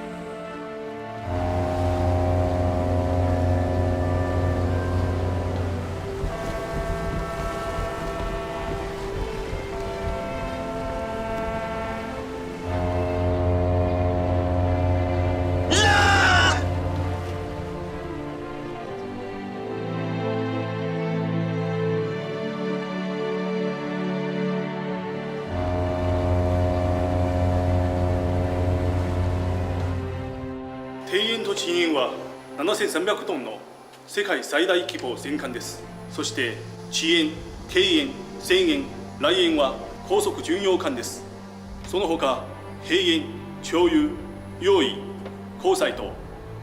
Speaker 8: 定員と遅延は7300トンの世界最大規模戦艦です。そして遅延、定員、船員、来援は高速巡洋艦です。その他兵員、潮遊、用意、航海と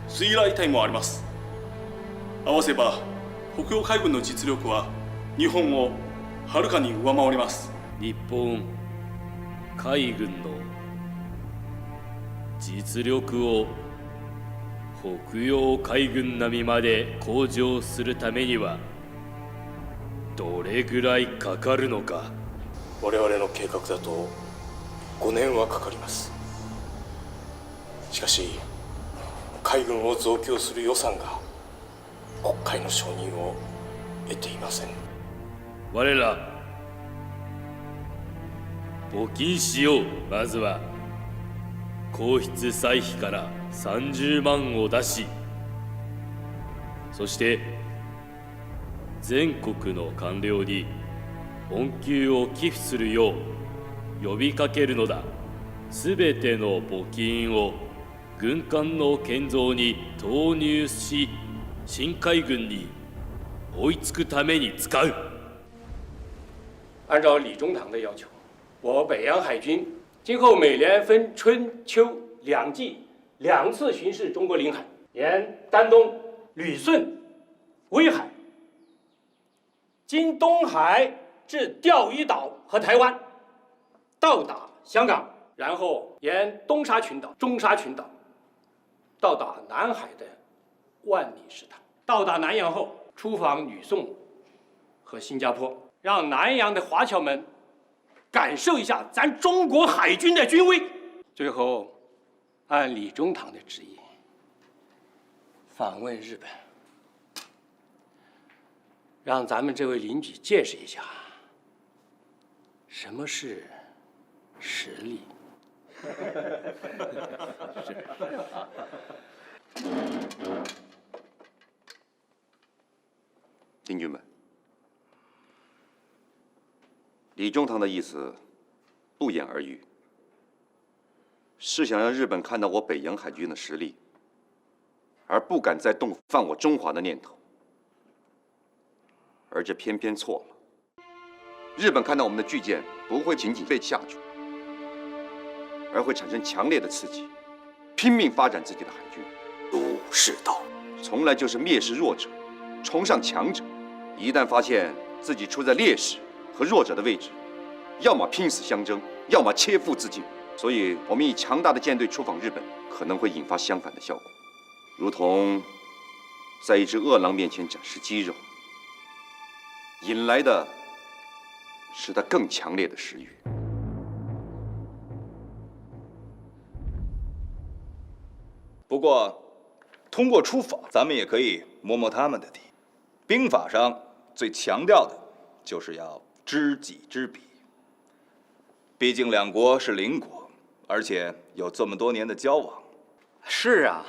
Speaker 8: 水雷隊もあります。合わせば北洋海軍の実力は日本をはるかに上回ります。
Speaker 12: 日本海軍の実力を北洋海軍並みまで向上するためにはどれぐらいかかるのか。
Speaker 17: 我々の計画だと5年はかかります。しかし海軍を増強する予算が国会の承認を得ていません。
Speaker 12: 我ら募金しよう。まずは皇室歳費から30万を出し、そして全国の官僚に恩給を寄付するよう呼びかけるのだ。すべての募金を軍艦の建造に投入し、新海軍に追いつくために使う。
Speaker 25: 按照李中堂的要求，我北洋海军今后每年分春秋2季2次巡视中国领海，沿丹东、旅顺、威海，经东海至钓鱼岛和台湾，到达香港，然后沿东沙群岛、中沙群岛，到达南海的万里石塘。到达南洋后，出访吕宋和新加坡，让南洋的华侨们感受一下咱中国海军的军威。最后，按李中堂的旨意，访问日本，让咱们这位邻居见识一下什么是实力。
Speaker 5: 丁军们，李中堂的意思不言而喻，是想让日本看到我北洋海军的实力，而不敢再动犯我中华的念头。而这偏偏错了。日本看到我们的巨舰不会仅仅被吓住，而会产生强烈的刺激，拼命发展自己的海军。
Speaker 9: 儒释道，
Speaker 5: 从来就是蔑视弱者，崇尚强者。一旦发现自己处在劣势和弱者的位置，要么拼死相争，要么切腹自尽。所以，我们以强大的舰队出访日本，可能会引发相反的效果，如同在一只饿狼面前展示肌肉，引来的是他更强烈的食欲。
Speaker 4: 不过，通过出访，咱们也可以摸摸他们的底。兵法上最强调的就是要知己知彼。毕竟两国是邻国，而且有这么多年的交往。
Speaker 20: 是啊，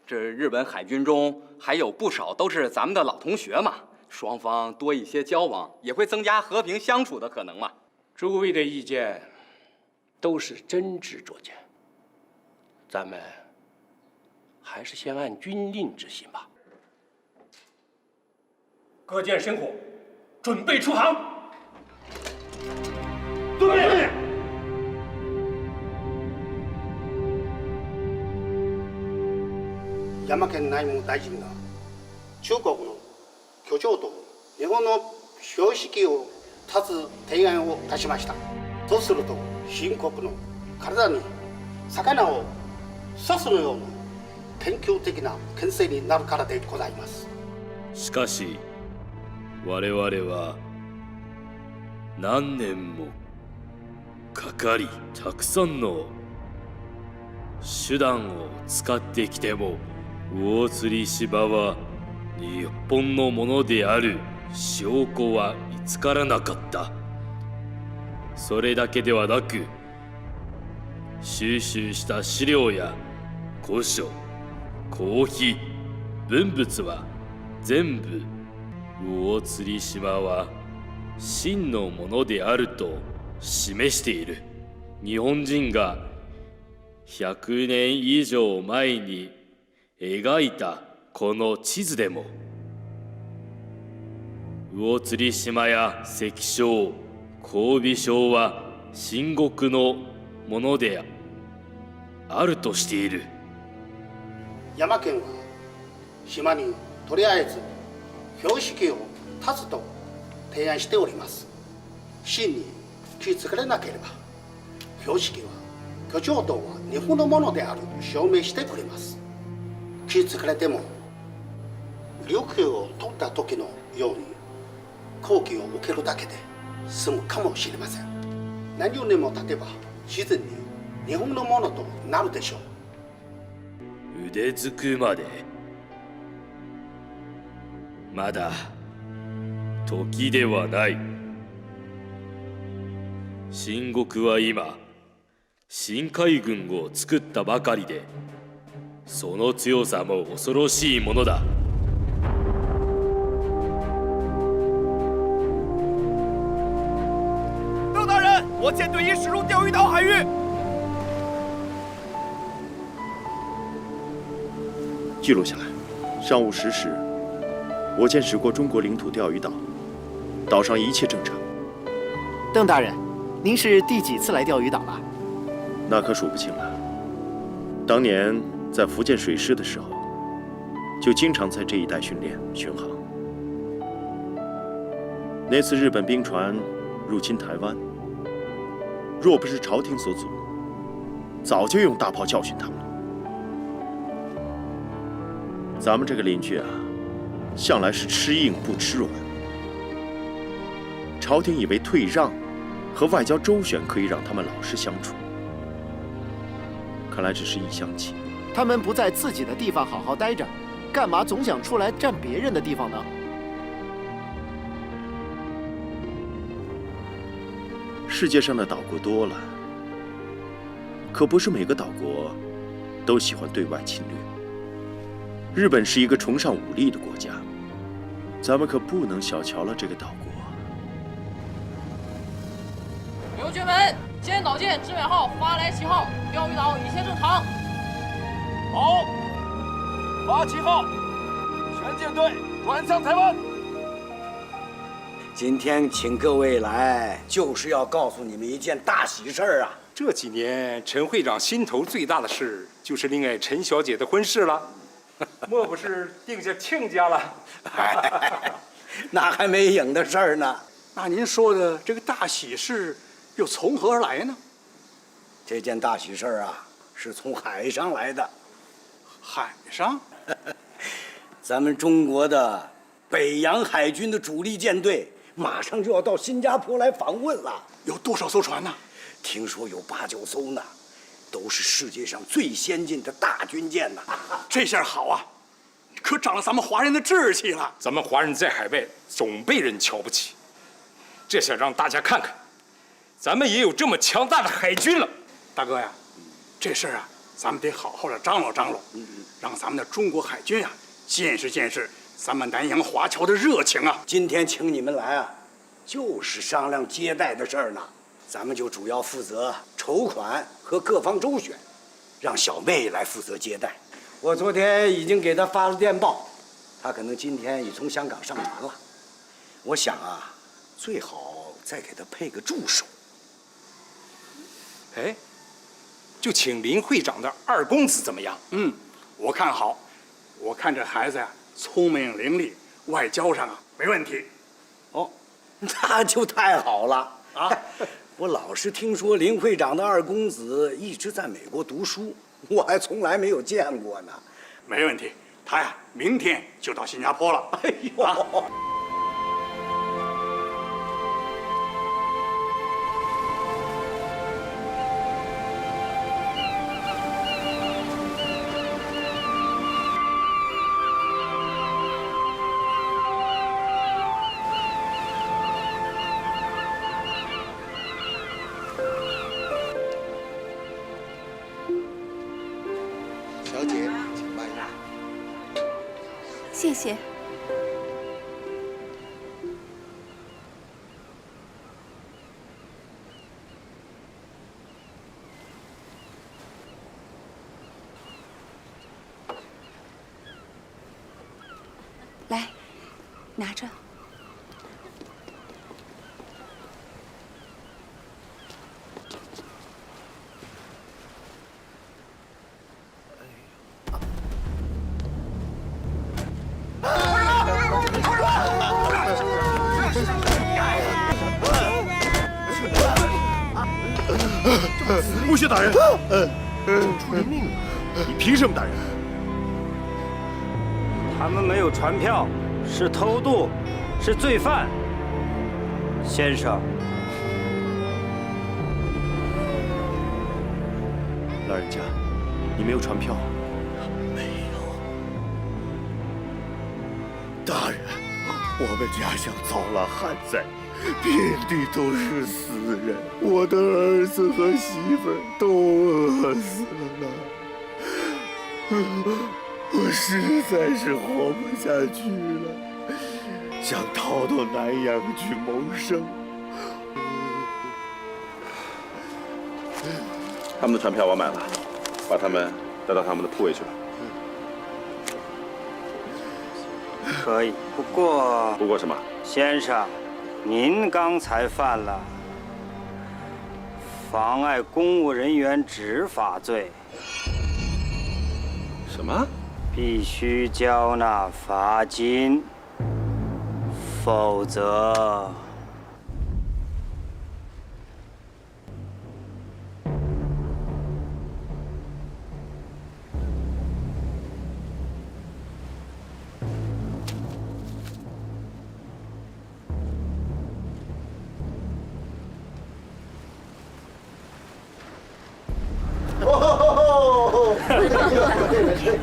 Speaker 20: 这日本海军中还有不少都是咱们的老同学嘛，双方多一些交往，也会增加和平相处的可能嘛。
Speaker 25: 诸位的意见都是真知灼见，咱们还是先按军令执行吧。各舰生火，准备出航。对。
Speaker 6: 山県内務大臣が中国の漁場と日本の標識を立つ提案を出しました。そうすると深刻の体に魚を刺すのような研究的な牽制になるからでございます。
Speaker 12: しかし我々は何年もかかりたくさんの手段を使ってきても魚釣島は日本のものである証拠は見つからなかった。それだけではなく収集した資料や古書、公費、文物は全部魚釣島は真のものであると示している。日本人が100年以上前に描いたこの地図でも魚釣島や石礁、交尾礁は秦国のものであるとしている。
Speaker 6: 山県は島にとりあえず標識を立つと提案しております。真に気づかれなければ標識は漁場島は日本のものであると証明してくれます。気づかれても領空を取った時のように好機を受けるだけで済むかもしれません。何十年も経てば自然に日本のものとなるでしょう。
Speaker 12: 腕づくまでまだ時ではない。秦国は今新海軍を作ったばかりで、その強さも恐ろしいものだ。
Speaker 1: 邓大人，我舰队已驶入钓鱼岛海域。
Speaker 7: 记录下来。上午10时，我舰驶过中国领土钓鱼岛，岛上一切正常。
Speaker 21: 邓大人，您是第几次来钓鱼岛了？
Speaker 7: 那可数不清了。当年在福建水师的时候，就经常在这一带训练巡航。那次日本兵船入侵台湾，若不是朝廷所阻，早就用大炮教训他们了。咱们这个邻居啊，向来是吃硬不吃软。朝廷以为退让和外交周旋可以让他们老实相处，看来只是一厢情。
Speaker 21: 他们不在自己的地方好好待着，干嘛总想出来占别人的地方呢？
Speaker 7: 世界上的岛国多了，可不是每个岛国都喜欢对外侵略。日本是一个崇尚武力的国家，咱们可不能小瞧了这个岛国。
Speaker 2: 刘军门，尖岛舰致远号发来旗号，钓鱼岛一切正常。
Speaker 1: 好，发旗号，全舰队转向台湾。
Speaker 13: 今天请各位来，就是要告诉你们一件大喜事儿啊！
Speaker 15: 这几年，陈会长心头最大的事就是令爱陈小姐的婚事了，莫不是定下亲家了？
Speaker 13: 那还没影的事儿呢。
Speaker 14: 那您说的这个大喜事又从何而来呢？
Speaker 13: 这件大喜事儿啊，是从海上来的。
Speaker 14: 海上？
Speaker 13: 咱们中国的北洋海军的主力舰队马上就要到新加坡来访问了。
Speaker 14: 有多少艘船呢？
Speaker 13: 听说有8、9艘呢，都是世界上最先进的大军舰呢。
Speaker 14: 这下好啊，可长了咱们华人的志气了。
Speaker 15: 咱们华人在海外总被人瞧不起，这下让大家看看，咱们也有这么强大的海军了。
Speaker 14: 大哥呀，这事儿啊，咱们得好好的张罗张罗，让咱们的中国海军啊见识见识咱们南洋华侨的热情啊！
Speaker 13: 今天请你们来啊，就是商量接待的事儿呢。咱们就主要负责筹款和各方周旋，让小妹来负责接待。我昨天已经给她发了电报，她可能今天已从香港上船了。我想啊，最好再给她配个助手。
Speaker 15: 哎，就请林会长的二公子怎么样？
Speaker 14: 我看好。我看这孩子呀，聪明伶俐，外交上啊没问题。
Speaker 13: 哦，那就太好了啊！我老是听说林会长的二公子一直在美国读书，我还从来没有见过呢。
Speaker 14: 没问题，他呀明天就到新加坡了。
Speaker 13: 哎呦！
Speaker 10: 小姐，请慢下。
Speaker 22: 谢谢。来，拿着。
Speaker 7: 穆谢大人，出人命了！你凭什么打人？
Speaker 23: 他们没有传票，是偷渡，是罪犯。先生，
Speaker 7: 老人家，你没有传票？
Speaker 26: 没有。大人，我们家乡遭了旱灾。遍地都是死人，我的儿子和媳妇儿都饿死了，我实在是活不下去了，想逃到南洋去谋生。
Speaker 27: 他们的船票我买了，把他们带到他们的铺位去吧。
Speaker 23: 可以，不过
Speaker 27: 什么？
Speaker 23: 先生。您刚才犯了妨碍公务人员执法罪。
Speaker 27: 什么？
Speaker 23: 必须交纳罚金，否则。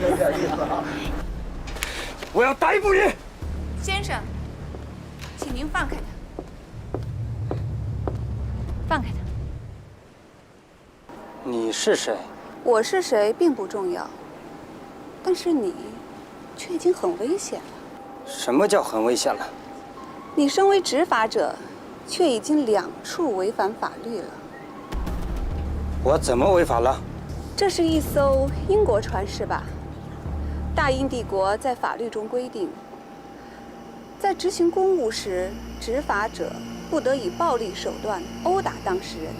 Speaker 13: 有点意思啊！
Speaker 23: 我要逮捕你！
Speaker 22: 先生，请您放开他，放开他。
Speaker 23: 你是谁？
Speaker 22: 我是谁并不重要，但是你却已经很危险了。
Speaker 23: 什么叫很危险了？
Speaker 22: 你身为执法者，却已经2处违反法律了。
Speaker 23: 我怎么违法了？
Speaker 22: 这是一艘英国船是吧？大英帝国在法律中规定，在执行公务时，执法者不得以暴力手段殴打当事人。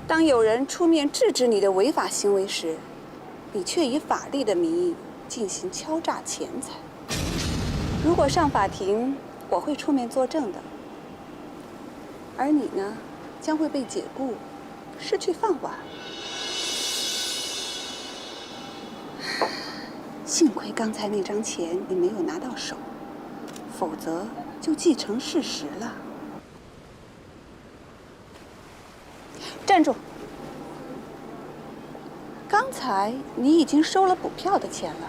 Speaker 22: 当有人出面制止你的违法行为时，你却以法律的名义进行敲诈钱财。如果上法庭，我会出面作证的。而你呢，将会被解雇，失去饭碗。幸亏刚才那张钱你没有拿到手，否则就既成事实了。站住！刚才你已经收了补票的钱了，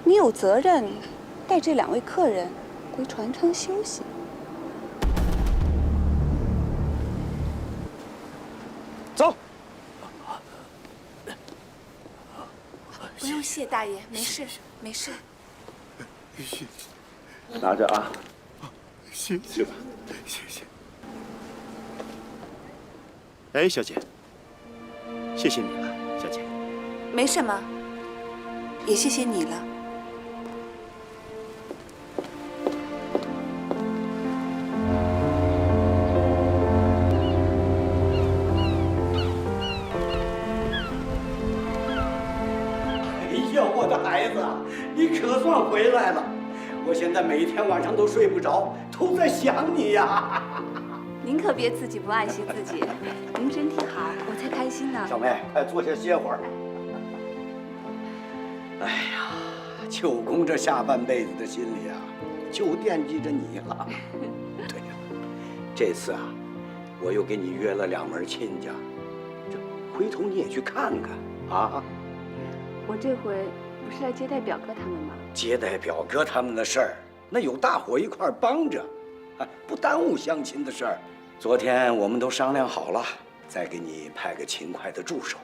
Speaker 22: 你有责任带这2位客人回船舱休息。
Speaker 23: 走。
Speaker 22: 不用谢，大爷，没事，没事。
Speaker 27: 拿着啊。
Speaker 26: 谢
Speaker 27: 去吧。
Speaker 26: 谢谢。
Speaker 7: 哎，小姐，谢谢你了，小姐。
Speaker 22: 没什么，也谢谢你了。
Speaker 13: 哎呀，我的孩子，你可算回来了！我现在每天晚上都睡不着，都在想你呀。
Speaker 22: 您可别自己不爱惜自己，您身体好，我才开心呢。
Speaker 13: 小妹，快坐下歇会儿。哎呀，舅公这下半辈子的心里啊，就惦记着你了。对呀，这次啊，我又给你约了2门亲家，这回头你也去看看啊。
Speaker 22: 我这回不是来接待表哥他们吗？
Speaker 13: 接待表哥他们的事儿，那有大伙一块儿帮着，哎，不耽误相亲的事儿。昨天我们都商量好了，再给你派个勤快的助手，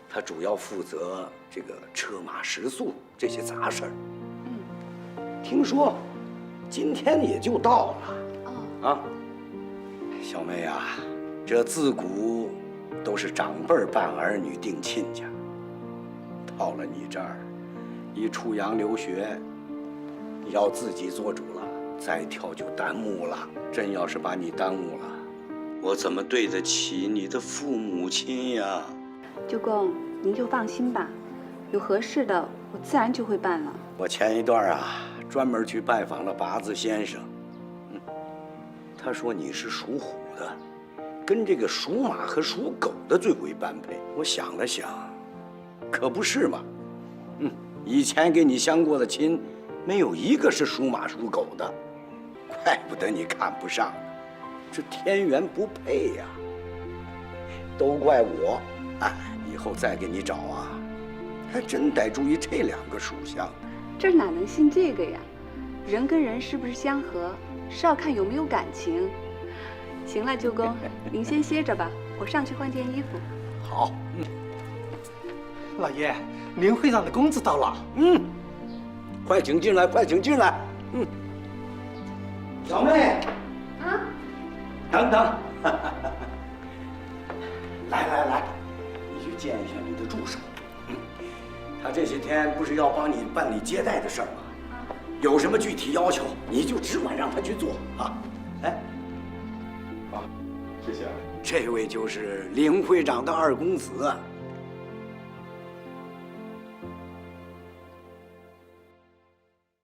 Speaker 13: 他主要负责这个车马食宿这些杂事儿。听说今天也就到了。啊，小妹啊，这自古都是长辈办儿女定亲家，到了你这儿，一出洋留学，你要自己做主了，再挑就耽误了。真要是把你耽误了，我怎么对得起你的父母亲呀？
Speaker 22: 舅公，您就放心吧，有合适的，我自然就会办了。
Speaker 13: 我前一段啊，专门去拜访了八字先生，他说你是属虎的，跟这个属马和属狗的最为般配。我想了想，可不是嘛，以前给你相过的亲，没有一个是属马属狗的，怪不得你看不上，这天缘不配呀。都怪我，哎，以后再给你找啊，还真得注意这2个属相。
Speaker 22: 这哪能信这个呀？人跟人是不是相合，是要看有没有感情。行了，舅公，您先歇着吧，我上去换件衣服。
Speaker 13: 好。
Speaker 3: 老爷，林会长的公子到了。
Speaker 13: 快请进来，快请进来。小妹，等等。来，你去见一下你的助手。他这些天不是要帮你办理接待的事儿吗？有什么具体要求，你就只管让他去做啊。哎，
Speaker 27: 好，谢谢啊。
Speaker 13: 这位就是林会长的2公子，